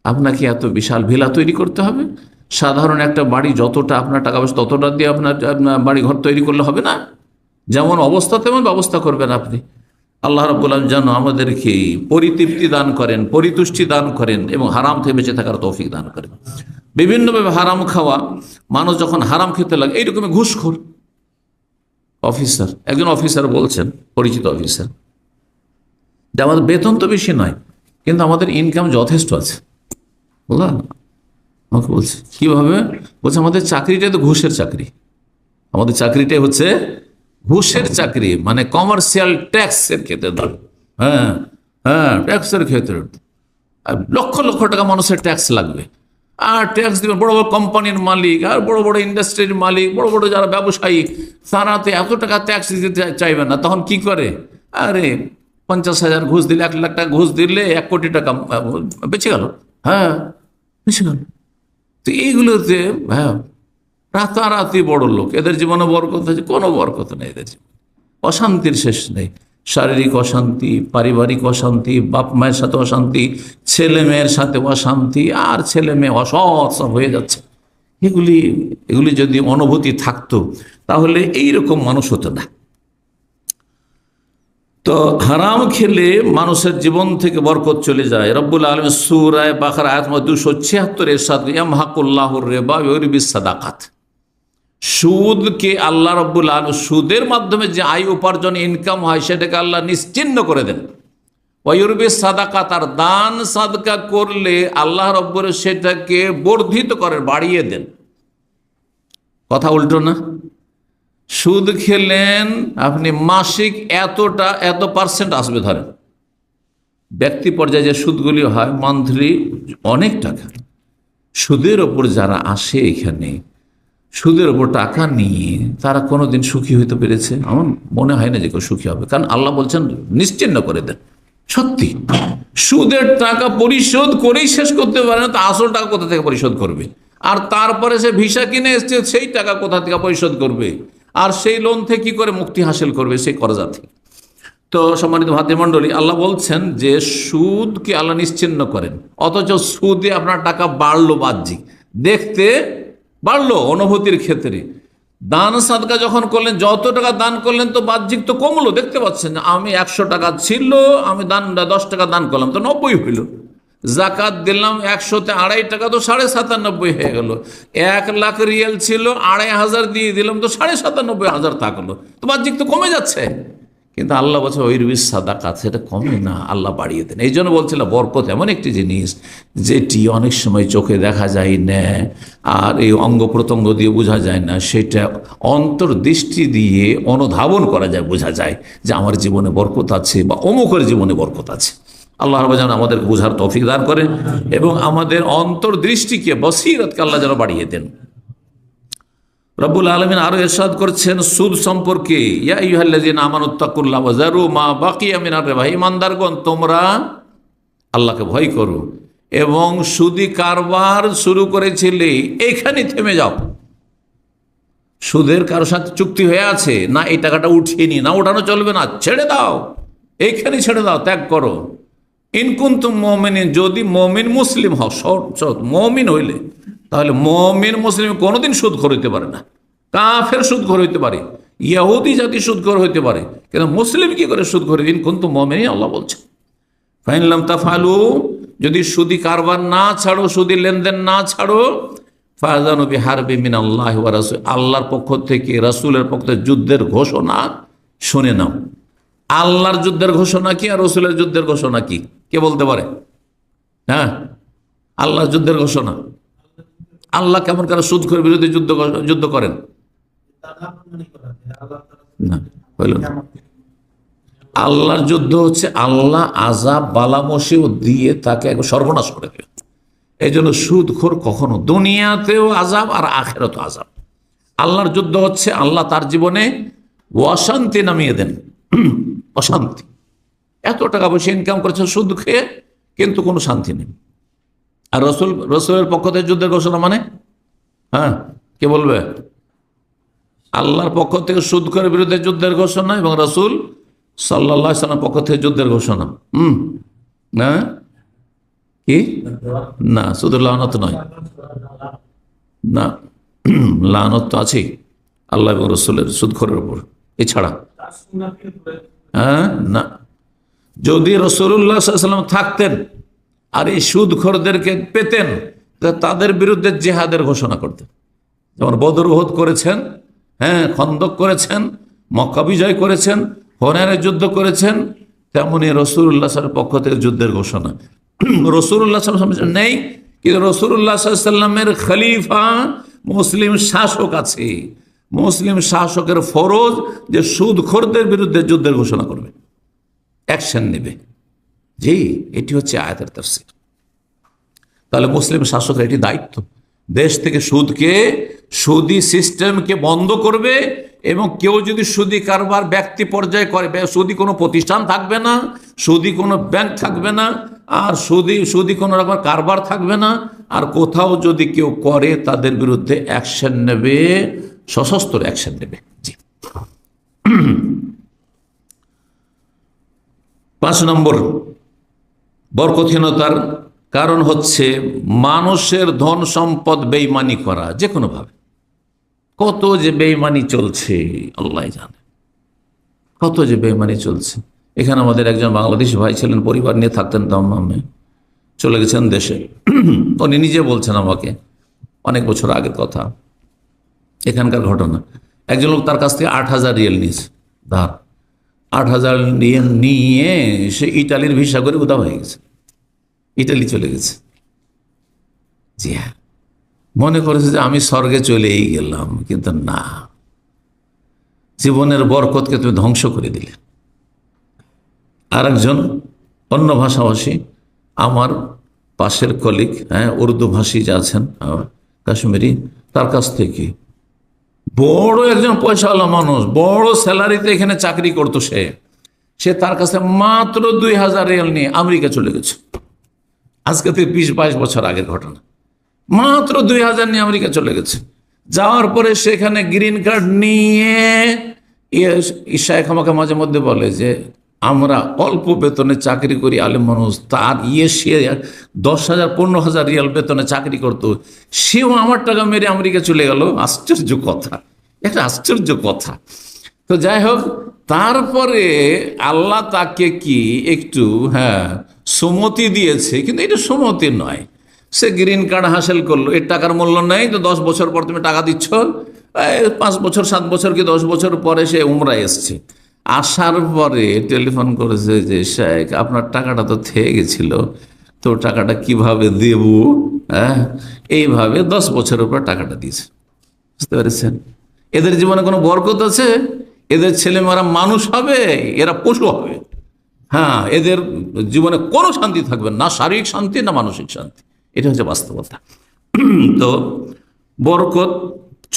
Speaker 1: আপনাকে এত বিশাল ভিলা তৈরি করতে হবে? সাধারণ একটা বাড়ি যতটা আপনার টাকা পয়সা ততটা দিয়ে আপনার বাড়ি ঘর তৈরি করলে হবে না? যেমন অবস্থা তেমন ব্যবস্থা করবেন আপনি। আল্লাহ রাব্বুল আলামিন যেন আমাদেরকে পরিতৃপ্তি দান করেন, পরিতুষ্টি দান করেন এবং হারাম থেকে বেঁচে থাকার তৌফিক দান করেন। বিভিন্নভাবে হারাম খাওয়া, মানুষ যখন হারাম খেতে লাগে, এইরকমই ঘুষখোর, অফিসার, একজন অফিসার বলছেন, পরিচিত অফিসার, যে আমাদের বেতন তো বেশি নয়, কিন্তু আমাদের ইনকাম যথেষ্ট আছে। বুঝলেন? আমাকে বলছে কিভাবে? বলছে আমাদের চাকরিটাই তো ঘুষের চাকরি, আমাদের চাকরিটাই হচ্ছে ঘুষের চাকরি, মানে কমার্শিয়াল ট্যাক্সের ক্ষেত্রে। হ্যাঁ, হ্যাঁ, ট্যাক্সের ক্ষেত্রে লক্ষ লক্ষ টাকা মানুষের ট্যাক্স লাগবে, আর ট্যাক্স দিবে বড় বড় কোম্পানির মালিক আর বড় বড় ইন্ডাস্ট্রির মালিক, বড় বড় যারা ব্যবসায়ী, তারা তো এত টাকা ট্যাক্স দিতে চাইবে না। তখন কি করে? আরে 50,000 ঘুষ দিলে, 1 লাখ টাকা ঘুষ দিলে 1 কোটি টাকা বেঁচে গেল। হ্যাঁ, বেঁচে গেল। তো এইগুলোতে হ্যাঁ রাতারাতি বড় লোক, এদের জীবনে বরকত আছে? কোনো বরকত নেই এদের জীবনে, অশান্তির শেষ নেই। শারীরিক অশান্তি, পারিবারিক অশান্তি, বাপ মায়ের সাথে অশান্তি, ছেলে মেয়ের সাথে অশান্তি, আর ছেলে মেয়ে অসৎ সব হয়ে যাচ্ছে। এগুলি যদি অনুভূতি থাকতো তাহলে এইরকম মানুষ হতো না। তো হারাম খেলে মানুষের জীবন থেকে বরকত চলে যায়। রব্বুল আলামিন সূরা বাকারা আয়াত 276 ইরশাদ ইয়ামহাকুল্লাহুর রিবা ওয়া ইউরবিস সাদাকাত। সুদকে আল্লাহ রব্বুল আলামিন, সুদের মাধ্যমে যে আয় উপার্জন ইনকাম হয় সেটাকে আল্লাহ নিশ্চিহ্ন করে দেন। ওয়া ইউরবিস সাদাকাত, আর দান সাদকা করলে আল্লাহ রব্বুল সেটাকে বর্ধিত করেন, বাড়িয়ে দেন। কথা উল্টো না? সুদ খেলেন আপনি, মাসিক এত পার্সেন্ট আসবে, ধরেন ব্যক্তি পর্যায়ে যে সুদগুলি হয় মান্থলি অনেক টাকা। সুদের ওপর যারা আসে এখানে, সুদের ওপর টাকা নিয়ে তারা কোনোদিন সুখী হইতে পেরেছে? আমার মনে হয় না যে কেউ সুখী হবে, কারণ আল্লাহ বলছেন নিশ্চিহ্ন করে দেন। সত্যি সুদের টাকা পরিশোধ করেই শেষ করতে পারে না, তো আসল টাকা কোথা থেকে পরিশোধ করবে? আর তারপরে সে ভিসা কিনে এসছে, সেই টাকা কোথা থেকে পরিশোধ করবে? আর সেই লোন থেকে কি করে মুক্তি হাসিল করবে সেই করজা থেকে? তো সম্মানিত ভাতৃমণ্ডলী, আল্লাহ বলছেন যে সুদকে আল্লাহ নিশ্চিহ্ন করেন, অথচ সুদে আপনার টাকা বাড়লো, বাহ্যিক দেখতে বাড়লো অনুভূতির ক্ষেত্রে। দান সাদকা যখন করলেন, যত টাকা দান করলেন তো বাহ্যিক তো কমলো, দেখতে পাচ্ছেন। আমি 100 টাকা ছিল, আমি 10 টাকা দান করলাম তো 90 হইল। জাকাত দিলাম 100-তে 2.5 টাকা, তো 97.5 হয়ে গেল। 1 লাখ রিয়াল ছিল, 2,500 দিয়ে দিলাম তো 97,500 থাকলো, তো বাহ্যিক তো কমে যাচ্ছে। কিন্তু আল্লাহ বলছে ওই রুবিস সাদাকাত, সেটা কমে না, আল্লাহ বাড়িয়ে দেন। এই জন্য বলছিলাম বরকত এমন একটি জিনিস যেটি অনেক সময় চোখে দেখা যায় না, আর এই অঙ্গ প্রত্যঙ্গ দিয়ে বোঝা যায় না, সেটা অন্তর্দৃষ্টি দিয়ে অনুধাবন করা যায়, বোঝা যায় যে আমার জীবনে বরকত আছে বা অমুকের জীবনে বরকত আছে। আল্লাহ রাব্বুল যেন আমাদের বোঝার তৌফিক দান করেন এবং আমাদের অন্তর্দৃষ্টিকে, বসিরতকে আল্লাহ যেন বাড়িয়ে দেন। রব্বুল আলামিন আরো ইরশাদ করছেন সুদ সম্পর্কে, ইয়া আইয়ুহাল্লাযীনা আমানুত্তাকুল্লাহ ওয়া যারু মা বাকিয়া মিনার রিবা, ঈমানদারগণ তোমরা আল্লাহকে ভয় করো এবং সুদি কারবার শুরু করেছিলে এখানে থেমে যাও। সুদের কারোর সাথে চুক্তি হয়ে আছে না, এই টাকাটা উঠিয়ে নি, না উঠানো চলবে না, ছেড়ে দাও, এইখানে ছেড়ে দাও, ত্যাগ করো। ইন কুনতুম মুমিনিন, যদি মুমিন মুসলিম হও, সৎ মুমিন হইলে, তাহলে মুমিন মুসলিম কোনোদিন সুদখোর হইতে পারে না। কাফের সুদখোর হইতে পারে, ইহুদি জাতি সুদখোর হইতে পারে, কিন্তু মুসলিম কি করে সুদখোর? ইন কুনতুম মুমিনিন, আল্লাহ বলছে। ফাইন লাম তাফআলু, যদি সুদি কারবার না ছাড়ো, সুদি লেনদেন না ছাড়ো, ফাযানু বিহারবি মিনাল্লাহি ওয়া রাসূল, আল্লাহর পক্ষ থেকে, রাসূলের পক্ষ থেকে যুদ্ধের ঘোষণা শুনে নাও। আল্লাহর যুদ্ধের ঘোষণা কি আর রাসূলের যুদ্ধের ঘোষণা কি? কে বলতে পারে? হ্যাঁ, আল্লাহর যুদ্ধের ঘোষণা। আল্লাহ কেমন করে সুদখোর বিরুদ্ধে যুদ্ধ করেন? না, হইল না। আল্লাহর যুদ্ধ হচ্ছে আল্লাহ আযাব বালা মুসিবত দিয়ে তাকে সর্বনাশ করে দেবে। এই জন্য সুদখোর কখনো দুনিয়াতেও আযাব আর আখিরাতেও আযাব। আল্লাহর যুদ্ধ হচ্ছে আল্লাহ তার জীবনে অশান্তি নামিয়ে দেন, অশান্তি। এত টাকা পয়সা ইনকাম করেছে সুদ খেয়ে, কিন্তু কোনো শান্তি নেই। আর রসুলের পক্ষ থেকে যুদ্ধের ঘোষণা মানে, হ্যাঁ কে বলবে? আল্লাহর পক্ষ থেকে সুদখোরের বিরুদ্ধে যুদ্ধের ঘোষণা এবং রসুল সাল্লাল্লাহু আলাইহি ওয়াসাল্লাম পক্ষ থেকে যুদ্ধের ঘোষণা। না কি না, শুধু লানত নয়, না লানত তো আছেই আল্লাহ এবং রসুলের সুদখোরের উপর। এছাড়া হ্যাঁ না, যদি রাসূলুল্লাহ সাল্লাল্লাহু আলাইহি ওয়াসাল্লাম থাকতেন আর এই সুদখোরদেরকে পেতেন, তাদের বিরুদ্ধে জিহাদের ঘোষণা করতেন। যেমন বদর উহুদ করেছেন, হ্যাঁ খন্দক করেছেন, মক্কা বিজয় করেছেন, হুনাইনের যুদ্ধ করেছেন, তেমনি রাসূলুল্লাহ সাল্লাল্লাহু আলাইহি ওয়াসাল্লামের পক্ষ থেকে যুদ্ধের ঘোষণা। রাসূলুল্লাহ সাল্লাল্লাহু আলাইহি ওয়াসাল্লাম নেই, কিন্তু রাসূলুল্লাহ সাল্লাল্লাহু আলাইহি ওয়াসাল্লামের খলিফা মুসলিম শাসক আছে। মুসলিম শাসকের ফরজ যে সুদখোরদের বিরুদ্ধে যুদ্ধের ঘোষণা করবে, অ্যাকশন নেবে। জি, এটি হচ্ছে আয়াতের তাফসীর। তাহলে মুসলিম শাসকের এটি দায়িত্ব, দেশ থেকে সুদি সিস্টেমকে বন্ধ করবে। এবং কেউ যদি সুদি কারবার ব্যক্তি পর্যায়ে করে, সুদি কোনো প্রতিষ্ঠান থাকবে না, সুদি কোনো ব্যাংক থাকবে না, আর সুদি কোনো রকম কারবার থাকবে না। আর কোথাও যদি কেউ করে তাদের বিরুদ্ধে অ্যাকশন নেবে, সশস্ত্র অ্যাকশন নেবে। জি। 5 নম্বর বরকতহীনতার কারণ হচ্ছে মানুষের ধন সম্পদ বেইমানি করা, যে কোনোভাবে। কত যে বেইমানি চলছে আল্লাহ জানে, কত যে বেইমানি চলছে। এখানে আমাদের একজন বাংলাদেশি ভাই ছিলেন, পরিবার নিয়ে থাকতেন দাম্মামে, চলে গেছেন দেশে। উনি নিজে বলছেন আমাকে, অনেক বছর আগের কথা, এখানকার ঘটনা। একজন লোক তার কাছ থেকে 8,000 রিয়াল নিয়েছে ধার। 8,000 রিয়াল নিয়ে সে ইটালির ভিসা করে উধাও হয়ে গেছে, ইটালি চলে গেছে। জি হ্যাঁ, মনে করেছে যে আমি স্বর্গে চলেই গেলাম, কিন্তু না, জীবনের বরকতকে তুমি ধ্বংস করে দিলে। আর একজন অন্য ভাষাভাষী আমার পাশের কলিগ, হ্যাঁ, উর্দু ভাষী যে আছেন কাশ্মীরি, তার কাছ থেকে বড় একজন পয়সাওয়ালা মানুষ, বড় স্যালারিতে এখানে চাকরি করতো, সে তার কাছে মাত্র 2,000 রিয়াল নিয়ে আমেরিকা চলে গেছে। আজকে থেকে 20-22 বছর আগের ঘটনা। মাত্র 2,000 নিয়ে আমেরিকা চলে গেছে। যাওয়ার পরে সেখানে গ্রিন কার্ড নিয়ে শায়েখ আমাকে মাঝে মধ্যে বলে যে আমরা অল্প বেতনে চাকরি করি, আলেম মানুষ, তার সে 10,000 15,000 রিয়াল বেতনে চাকরি করতো, সেও আমার টাকা মেরে আমেরিকা চলে গেল। আশ্চর্য কথা, একটা আশ্চর্য কথা। তো যাই হোক, তারপরে আল্লাহ তাকে কি একটু সুমতি দিয়েছে, কিন্তু এটা সুমতি নয়। সে গ্রিন কার্ড হাসিল করলো, এর টাকার মূল্য নেই, তো 10 বছর পর তুমি টাকা দিচ্ছ। 5 বছর 7 বছর কি 10 বছর পরে সে উমরায় এসছে। আসার পরে টেলিফোন করেছে যে শেখ, আপনার টাকাটা তো থেকে গেছিল, তো টাকাটা কিভাবে দেব? এইভাবে 10 বছরের পর টাকাটা দিয়েছে। বুঝতে পেরেছেন? এদের জীবনে কোনো বরকত আছে? এদের ছেলেমেয়েরা মানুষ হবে, এরা পশু হবে। হ্যাঁ, এদের জীবনে কোনো শান্তি থাকবে না, শারীরিক শান্তি না মানসিক শান্তি। এটা হচ্ছে বাস্তবতা। তো বরকত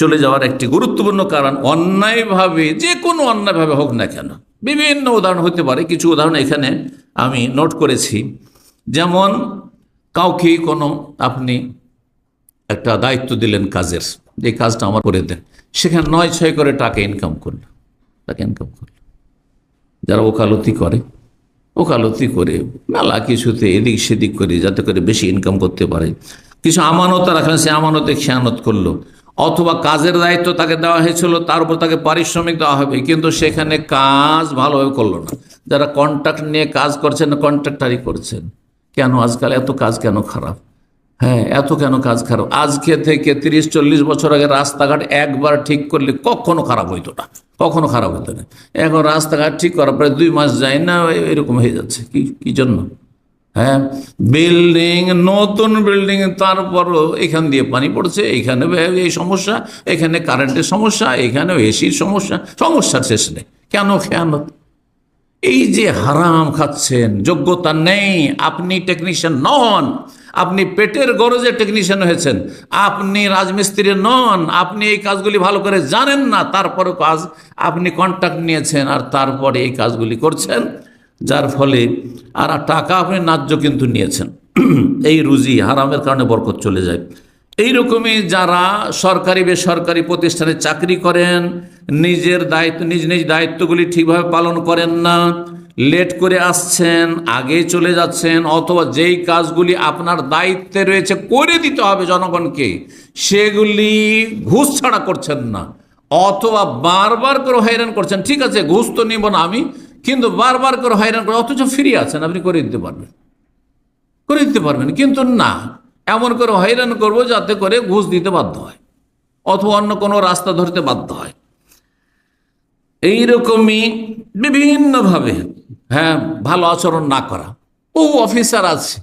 Speaker 1: চলে যাওয়ার একটি গুরুত্বপূর্ণ কারণ, অন্যায়ভাবে, যে কোনো অন্যায়ভাবে হোক না কেন, বিভিন্ন উদাহরণ হতে পারে। কিছু উদাহরণ এখানে আমি নোট করেছি। যেমন কাউকে আপনি একটা দায়িত্ব দিলেন কাজের, যে কাজটা আমার করে দেন, সেখানে 9-6 করে টাকা ইনকাম করলো। যারা ওকালতি করে মেলা কিছুতে এদিক সেদিক করে, যাতে করে বেশি ইনকাম করতে পারে। কিছু আমানত রাখলেন, সে আমানতে খেয়ানত করলো। অথবা কাজের দায়িত্ব তাকে দেওয়া হয়েছিল, তার উপর তাকে পারিশ্রমিক দেওয়া হবে, কিন্তু সেখানে কাজ ভালোভাবে করলো না। যারা কন্ট্রাক্ট নিয়ে কাজ করছেন, কন্ট্রাক্টারই করছেন। কেন আজকাল এত কাজ কেন খারাপ? হ্যাঁ, এত কেন কাজ খারাপ? আজকে থেকে 30-40 বছর আগে রাস্তাঘাট একবার ঠিক করলে কখনো খারাপ হইতো না, এখন রাস্তাঘাট ঠিক করার পরে 2 মাস যায় না, এরকম হয়ে যাচ্ছে। কি জন্য? হ্যাঁ, বিল্ডিং, নতুন বিল্ডিং, তারপরও এখান দিয়ে পানি পড়ছে, এখানে এই সমস্যা, এখানে কারেন্টের সমস্যা, এখানে এসির সমস্যার শেষ নেই। কেন খেয়ানত? এই যে হারাম খাচ্ছেন, যোগ্যতা নেই, আপনি টেকনিশিয়ান নন, আপনি পেটের গরজে টেকনিশিয়ান হয়েছেন, আপনি রাজমিস্ত্রি নন, আপনি এই কাজগুলি ভালো করে জানেন না, তারপরে কাজ আপনি কন্ট্রাক্ট নিয়েছেন, আর তারপরে এই কাজগুলি করছেন, যার ফলে আর টাকা আপনি ন্যায্য কিন্তু নিয়েছেন। এই রুজি হারামের কারণে বরকত চলে যায়। এইরকমই যারা সরকারি বেসরকারি প্রতিষ্ঠানে চাকরি করেন, নিজ নিজ দায়িত্বগুলি ঠিকভাবে পালন করেন না, লেট করে আসছেন, আগে চলে যাচ্ছেন, অথবা যেই কাজগুলি আপনার দায়িত্বে রয়েছে করে দিতে হবে জনগণকে, সেগুলি ঘুষ ছাড়া করছেন না, অথবা বারবার করে হয়রান করছেন। ঠিক আছে, ঘুষ তো নিব না আমি, কিন্তু বারবার করে হয়রান করে, অথচ ফ্রি আছেন, আপনি করে দিতে পারবেন, কিন্তু না, এমন করে হয়রান করবো যাতে করে ঘুষ দিতে বাধ্য হয়, অথবা অন্য কোনো রাস্তা ধরতে বাধ্য হয়। এইরকমই বিভিন্নভাবে হ্যাঁ ভালো আচরণ না করা। ও অফিসার আছে,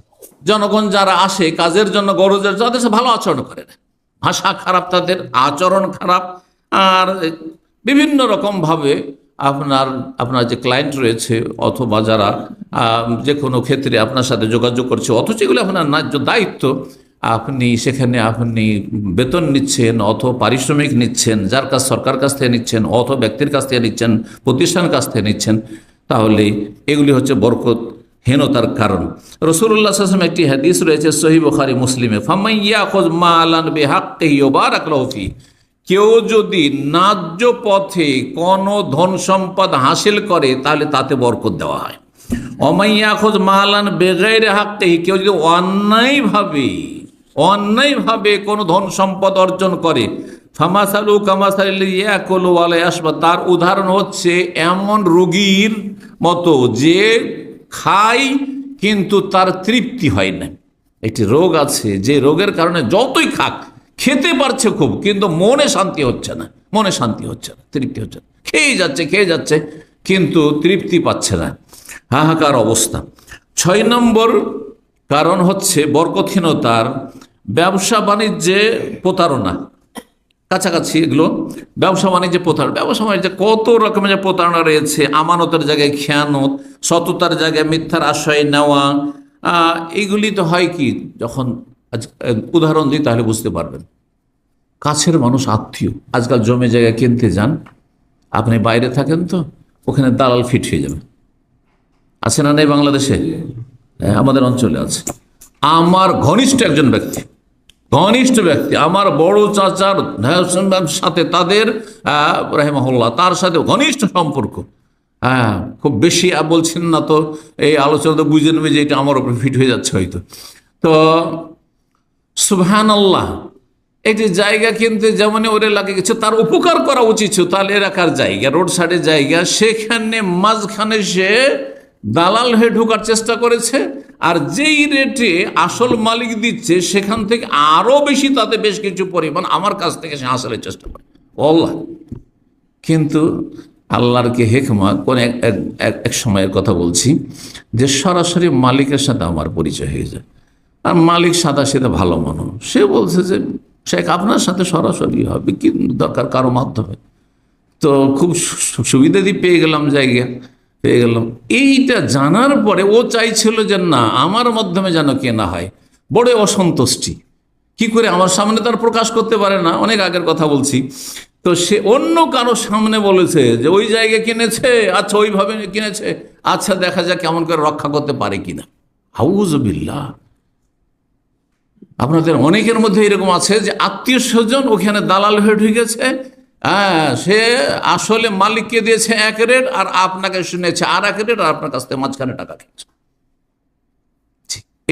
Speaker 1: জনগণ যারা আসে কাজের জন্য গরজের তাদের সাথে ভালো আচরণ করে না, ভাষা খারাপ, তাদের আচরণ খারাপ। আর বিভিন্ন রকম ভাবে আপনার যে ক্লায়েন্ট রয়েছে অথবা যারা যে কোনো ক্ষেত্রে আপনার সাথে যোগাযোগ করছে, অথচ এগুলো আপনার ন্যায্য দায়িত্ব, আপনি সেখানে আপনি বেতন নিচ্ছেন অথবা পারিশ্রমিক নিচ্ছেন, যার কাছ সরকার কাছ থেকে নিচ্ছেন অথবা ব্যক্তির কাছ থেকে নিচ্ছেন, প্রতিষ্ঠান কাছ থেকে নিচ্ছেন, তাহলে এগুলি হচ্ছে বরকতহীনতার কারণ। রাসূলুল্লাহ সাল্লাল্লাহু আলাইহি ওয়াসাল্লাম একটি হাদিস রয়েছে সহিহ বুখারী মুসলিমে, ফামান ইয়াখুয মালান বিহাক্কিহি ইউবারাক লাহু ফি, কেউ যদি ন্যায্য পথে কোনো ধন সম্পদ হাসিল করে তাহলে তাতে বরকত দেওয়া হয়। ওমাইয়া খোঁজ মালান বেগাইরে হাক্কিহি, কেউ যদি অন্যায়ভাবে কোনো ধন সম্পদ অর্জন করে, ফামাসালু কামাসালিল ইয়াকুলু ওয়ালা ইয়াশবা, তার উদাহরণ হচ্ছে এমন রোগীর মতো যে খায় কিন্তু তার তৃপ্তি হয় না। একটি রোগ আছে, যে রোগের কারণে যতই খাক, খেতে পারছে খুব কিন্তু মনে শান্তি হচ্ছে না, তৃপ্তি হচ্ছে না, খেয়ে যাচ্ছে কিন্তু তৃপ্তি পাচ্ছে না, হাহাকার অবস্থা। 6 নম্বর কারণ হচ্ছে বরকতহীনতার ব্যবসা বাণিজ্যে প্রতারণা। কাছাকাছি এগুলো ব্যবসা বাণিজ্যে ব্যবসা বাণিজ্যে কত রকমের যে প্রতারণা রয়েছে। আমানতের জায়গায় খেয়ানত, সততার জায়গায় মিথ্যার আশ্রয় নেওয়া। এইগুলি তো হয় কি, যখন উদাহরণ দিই তাহলে বুঝতে পারবেন। কাছের মানুষ, আত্মীয়, আজকাল জমি জায়গা কিনতে যান, আপনি বাইরে থাকেন তো ওখানে দালাল ফিট হয়ে যাবে। আছে না নেই বাংলাদেশে? আমাদের অঞ্চলে আছে। আমার ঘনিষ্ঠ একজন ব্যক্তি, আমার বড় চাচার সাথে তাদের রাহিমাহুল্লাহ, তার সাথে ঘনিষ্ঠ সম্পর্ক। খুব বেশি বলছেন না তো, এই আলোচনা তো বুঝে নেবে যে এটা আমার উপর ফিট হয়ে যাচ্ছে হয়তো। তো সুবহানাল্লাহ, একটি জায়গা কিনতে যেমন ওরে লাগে গেছে, তার উপকার করা উচিত ছিল। তাহলে এলাকার জায়গা, রোড সাইডের জায়গা, সেখানে মাঝখানে সে দালাল হয়ে ঢোকার চেষ্টা করেছে, আর যেই রেটে আসল মালিক দিচ্ছে সেখান থেকে আরো বেশি, তাতে বেশ কিছু পরিমাণ আমার কাছ থেকে সে হাসিলের চেষ্টা করে। আল্লাহ, কিন্তু আল্লাহর কি হেকমা, কোন এক সময়ের কথা বলছি, যে সরাসরি মালিকের সাথে আমার পরিচয় হয়ে যায়, আর মালিক সাদা সিধা ভালো মানুষ, সে বলছে যে শেখ আপনার সাথে সরাসরি হবে, কি দরকার কারো মাধ্যমে। তো খুব সুবিধা দিয়ে পেয়ে গেলাম, এইটা জানার পরে ও চাইছিল যে না, আমার মাধ্যমে যেন কেনা হয়। বড় অসন্তুষ্টি, কি করে আমার সামনে তার প্রকাশ করতে পারে না, অনেক আগের কথা বলছি। তো সে অন্য কারো সামনে বলেছে যে ওই জায়গা কিনেছে, আচ্ছা ওইভাবে কিনেছে, আচ্ছা দেখা যাক কেমন করে রক্ষা করতে পারে কিনা। আউযুবিল্লাহ। আপনাদের অনেকের মধ্যে এরকম আছে যে আত্মীয় স্বজন ওখানে দালাল হয়ে ঢুকেছে, সে আসলে মালিককে দিয়েছে এক রেট আর আপনাকে শুনেছে আর এক রেট, আর আপনার কাছ থেকে মাঝখানে টাকা খেয়েছে।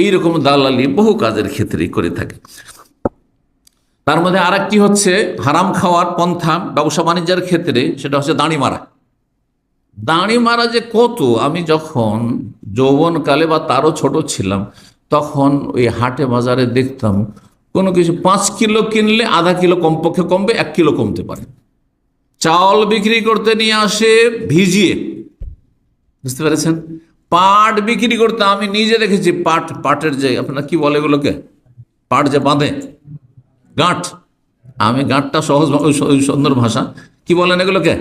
Speaker 1: এইরকম দালালি বহু কাজের ক্ষেত্রেই করে থাকে। তার মধ্যে আর একটি হচ্ছে হারাম খাওয়ার পন্থা ব্যবসা বাণিজ্যের ক্ষেত্রে, সেটা হচ্ছে দাঁড়ি মারা যে কত। আমি যখন যৌবনকালে বা তারও ছোট ছিলাম, তখন ওই হাটে বাজারে দেখতাম কোনো কিছু 5 কিলো কিনলে আধা কিলো কমপক্ষে কমবে, 1 কিলো কমতে পারে। চাল বিক্রি করতে নিয়ে আসে ভিজিয়ে, বুঝতে পেরেছেন? পাট বিক্রি করতে আমি নিজে দেখেছি, পাটের যে আপনার কি বলে এগুলোকে, পাট যে বাঁধে, গাঁট, আমি গাঁটটা সহজ সুন্দর ভাষা, কি বলেন এগুলোকে?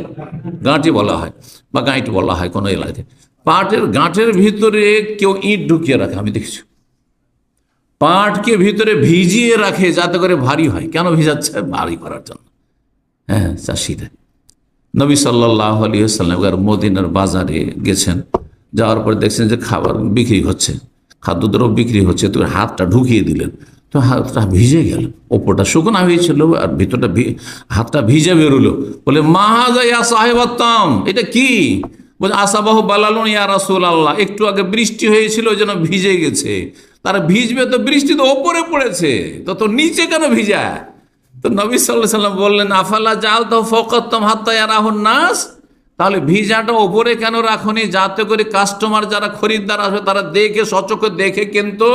Speaker 1: গাঁটই বলা হয় বা গাঁট বলা হয় কোনো এলাকায়। পাটের গাঁটের ভিতরে কেউ ইট ঢুকিয়ে রাখে, আমি দেখেছি। পাটকে ভিতরে ভিজিয়ে রাখে যাতে করে ভারী হয়। কেন ভিজাচ্ছে? ভারী করার জন্য। হ্যাঁ, চাষিরা। নবী সাল্লাল্লাহু আলাইহি ওয়াসাল্লাম মদিনার বাজারে গেছেন, যাওয়ার পরে দেখছেন যে খাবার বিক্রি হচ্ছে, খাদ্যদ্রব্য বিক্রি হচ্ছে, তো হাতটা ঢুকিয়ে দিলেন, তো হাতটা ভিজে গেল। ওপরটা শুকনা হয়েছিল আর ভিতরটা হাতটা ভিজে বেরোলো। বলে মা হাযা ইয়া সাহিবাত্তাম, এটা কি? বলে আসাবাহু বালালুন ইয়া রাসূলুল্লাহ, একটু আগে বৃষ্টি হয়েছিল ওই জন্য ভিজে গেছে। তারা ভিজবে তো, বৃষ্টি তো ওপরে পড়েছে, তো নিচে কেন ভিজা? তো নবী সাল্লাল্লাহু আলাইহি ওয়াসাল্লাম বললেন আফালা জাআলতাহু ফাওকাত্তাম হাত্তা ইয়ারাহুন নাস, তাহলে ভিজাটা ওপরে কেন রাখনি? যাতে করে কাস্টমার যারা খরিদ্দার আসবে তারা দেখে, সচক্ষে দেখে কিন্তু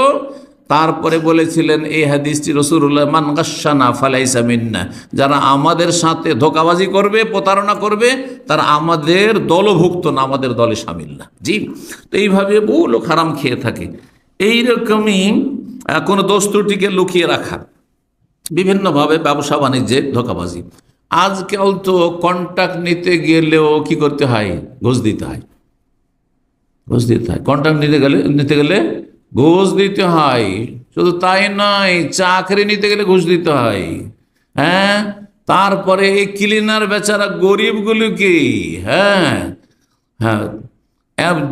Speaker 1: তারপরে বলেছিলেন এই হাদিসটি রাসূলুল্লাহ, মান গাশশানা ফালাইসা মিন্না, যারা আমাদের সাথে ধোঁকাবাজি করবে, প্রতারণা করবে, তারা আমাদের দলভুক্ত না, আমাদের দলে শামিল না। জি, তো এইভাবে বহু লোক হারাম খেয়ে থাকে। এইরকমই কোনো দোষ ত্রুটিকে লুকিয়ে রাখা, বিভিন্নভাবে ব্যবসা বাণিজ্যে ধোঁকাবাজি। আজকাল তো কন্ট্রাক্ট নিতে গেলেও কি করতে হয়? ঘুষ দিতে হয়, ঘুষ দিতে হয়। কন্ট্রাক্ট নিতে গেলে ঘুষ দিতে হয়। শুধু তাই নয়, চাকরি নিতে গেলে ঘুষ দিতে হয়। হ্যাঁ, তারপরে এই ক্লিনার বেচারা গরিবগুলোকে, হ্যাঁ হ্যাঁ,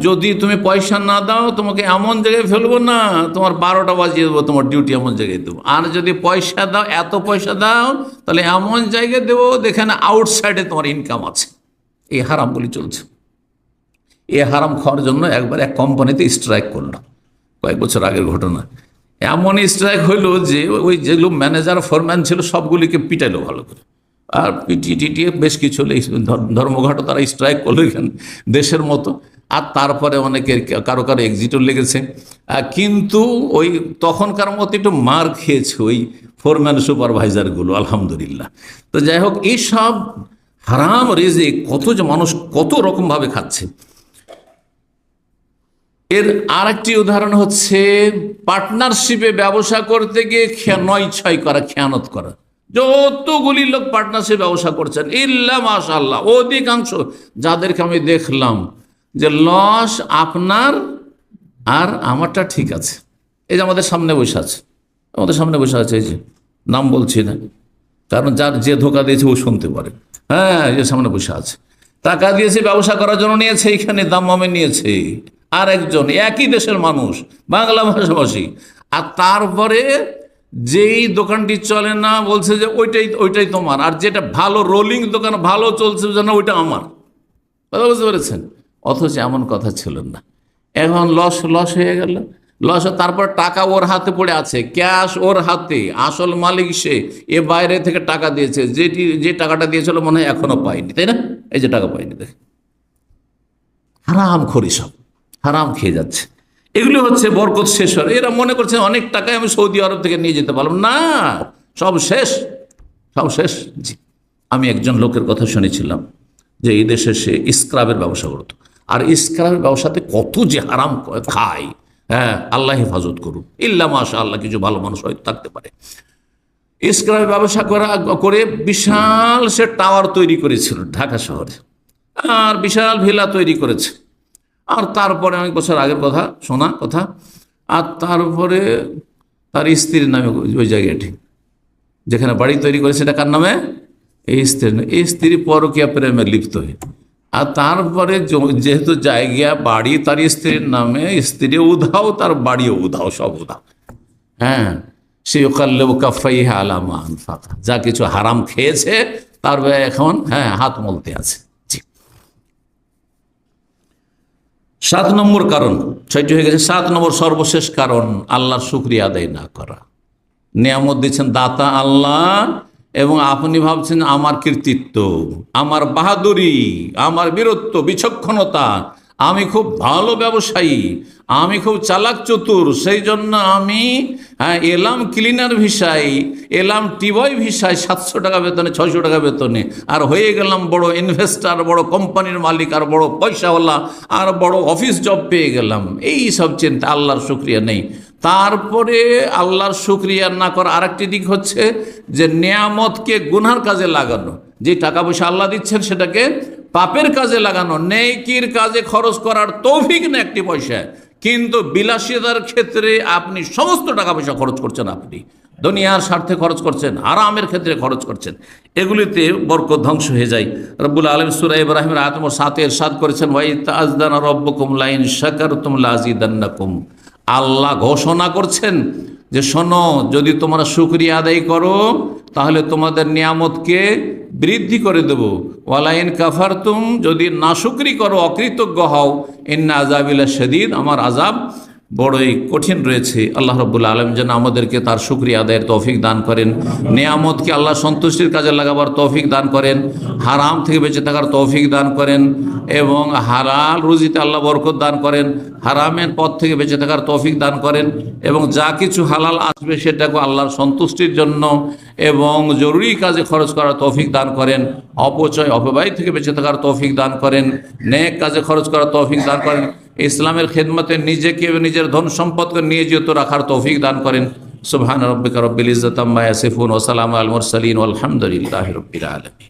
Speaker 1: যদি তুমি পয়সা না দাও তোমাকে এমন জায়গায় ফেলবো না, তোমার 12টা বাজিয়ে দেবো, তোমার ডিউটি এমন জায়গায় দেবো। আর যদি পয়সা দাও, এত পয়সা দাও, তাহলে এমন জায়গায় দেবো যেখানে আউটসাইডে তোমার ইনকাম আছে। এই হারামগুলি চলছে। এই হারাম খাওয়ার জন্য একবার এক কোম্পানিতে স্ট্রাইক করলো, কয়েক বছর আগের ঘটনা। এমন স্ট্রাইক হইলো যে ওই যেগুলো ম্যানেজার ফোরম্যান ছিল সবগুলিকে পিটাইলো ভালো করে, আর পিটিয়ে বেশ কিছু হলে ধর্মঘট তারা স্ট্রাইক করলো এখানে দেশের মতো। আর তারপরে অনেকের কারো কারো এক্সিটও লেগেছে, কিন্তু ওই তখনকার মতো একটু মার খেয়েছে ওই ফোরম্যান সুপারভাইজারগুলো, আলহামদুলিল্লাহ। তো যাই হোক, এইসব হারাম রিজিক কত যে মানুষ কত রকমভাবে খাচ্ছে। এর আরেকটি উদাহরণ হচ্ছে পার্টনারশিপে ব্যবসা করতে গিয়ে নয় ছয় করা, খেয়ানত করা। যতগুলি লোক পার্টনারশিপ ব্যবসা করছেন, ইল্লা মাশাআল্লাহ অধিকাংশ যাদেরকে আমি দেখলাম যে লস আপনার আর আমারটা ঠিক আছে। এই যে আমাদের সামনে বসে আছে, আমাদের সামনে বসে আছে, এই যে নাম বলছি না, কারণ যার যে ধোকা দিয়েছে ও শুনতে পারে। হ্যাঁ, এই যে সামনে বসে আছে, টাকা দিয়েছে ব্যবসা করার জন্য, নিয়েছে, এইখানে দাম নিয়েছে। আর একজন একই দেশের মানুষ, বাংলা ভাষাভাষী, আর তারপরে যেই দোকানটি চলে না বলছে যে ওইটাই তোমার, আর যেটা ভালো রোলিং দোকান ভালো চলছে যেন ওইটা আমার। কথা বুঝতে পেরেছেন? অথচ এমন কথা ছিল না। এখন লস হয়ে গেল, লস। তারপর টাকা ওর হাতে পড়ে আছে, ক্যাশ ওর হাতে, আসল মালিক সে, এ বাইরে থেকে টাকা দিয়েছে, যে টাকাটা দিয়েছিল মনে হয় এখনো পাইনি, তাই না? এই যে টাকা পাইনি, দেখে হারাম খোরি, সব হারাম খেয়ে যাচ্ছে। এগুলি হচ্ছে বরকত শেষ হওয়ার। এরা মনে করছে অনেক টাকায় আমি সৌদি আরব থেকে নিয়ে যেতে পারলাম না, সব শেষ, সব শেষ। জি, আমি একজন লোকের কথা শুনেছিলাম যে এই দেশে সে স্ক্রাবের ব্যবসা করতো, আর স্ক্রাবের ব্যবসাতে কত যে হারাম খায়। হ্যাঁ, আল্লাহ হেফাজত করুন, ইল্লা মাশাআল্লাহ কিছু ভালো মানুষ হয়তো থাকতে পারে। স্ক্রাবের ব্যবসা করে বিশাল সে টাওয়ার তৈরি করেছিল ঢাকা শহরে, আর বিশাল ভিলা তৈরি করেছে। আর তারপরে অনেক বছর আগের কথা, শোনা কথা। আর তারপরে তার স্ত্রীর নামে ওই জায়গাটি যেখানে বাড়ি তৈরি করেছে, এটা কার নামে? এই স্ত্রী পরকীয়া প্রেমে লিপ্ত হয়ে, আর তারপরে যেহেতু জায়গা বাড়ি তার স্ত্রীর নামে, স্ত্রী উধাও, তার বাড়িও উধাও, সব উধাও। হ্যাঁ, সে কাল্লেব কাফাই আলামা আনফাকা, যা কিছু হারাম খেয়েছে তার এখন হাত মলতে আছে। 7 নম্বর কারণ, 6টি হয়ে গেছে। 7 নম্বর সর্বশেষ কারণ, আল্লাহর শুকরিয়া আদায় না করা। নিয়ামত দিচ্ছেন দাতা আল্লাহ, এবং আপনি ভাবছেন আমার কৃতিত্ব, আমার বাহাদুরি, আমার বীরত্ব, বিচক্ষণতা, আমি খুব ভালো ব্যবসায়ী, আমি খুব চালাক চতুর, সেই জন্য আমি এলাম ক্লিনার ভিসায়, এলাম টিবয় ভিসায় 700 টাকা বেতনে, 600 টাকা বেতনে, আর হয়ে গেলাম বড় ইনভেস্টার, বড় কোম্পানির মালিক, আর বড় পয়সাওয়ালা, আর বড় অফিস জব পেয়ে গেলাম। এই সব চিন্তা, আল্লাহর শুকরিয়া নেই। তারপরে আল্লাহর শুকরিয়া না করার আরেকটি দিক হচ্ছে যে নিয়ামতকে গুনার কাজে লাগানো। যে টাকা পয়সা আল্লাহ দিচ্ছেন সেটাকে পাপের কাজে লাগানো, নেকির কাজে খরচ করার তৌফিক না একটি পয়সা, কিন্তু বিলাসিতার ক্ষেত্রে আপনি সমস্ত টাকা পয়সা খরচ করছেন, আপনি দুনিয়ার স্বার্থে খরচ করছেন, আরামের ক্ষেত্রে খরচ করছেন, এগুলিতে বরকত ধ্বংস হয়ে যায়। রব্বুল আলামিন সূরা ইব্রাহিমের আয়াত নম্বর 7 ইরশাদ করেছেন, ওয়া ইতাআযানা রাব্বুকুম লাইন শাকারতুম লাযিদান্নাকুম। আল্লাহ ঘোষণা করছেন যে শোনো, যদি তোমরা শুকরিয়া আদায় করো তাহলে তোমাদের নিয়ামতকে বৃদ্ধি করে দেব। ওয়ালাইন কাফারতুম, যদি নাশুকরি করো, অকৃতজ্ঞ হও, ইন্না আযাবি লাশাদীদ, আমার আযাব বড়ই কঠিন রয়েছে। আল্লাহ রাব্বুল আলামিন যেন আমাদেরকে তার শুকরিয়া আদায়ের তৌফিক দান করেন, নিয়ামতকে আল্লাহ সন্তুষ্টির কাজে লাগাবার তৌফিক দান করেন, হারাম থেকে বেঁচে থাকার তৌফিক দান করেন এবং হালাল রুজিতে আল্লাহ বরকত দান করেন, হারামের পথ থেকে বেঁচে থাকার তৌফিক দান করেন এবং যা কিছু হালাল আসবে সেটাকে আল্লাহর সন্তুষ্টির জন্য এবং জরুরি কাজে খরচ করার তৌফিক দান করেন, অপচয় অপব্যয় থেকে বেঁচে থাকার তৌফিক দান করেন, নেক কাজে খরচ করার তৌফিক দান করেন, ইসলামের খেদমতে নিজেকে এবং নিজের ধন সম্পদকে নিয়োজিত রাখার তৌফিক দান করেন। সুবহান রাব্বিকা রব্বিল ইজ্জাতি আম্মা ইয়াসিফুন ওয়া সালামুন আলাল মুরসালিন ওয়াল হামদুলিল্লাহি রাব্বিল আলামিন।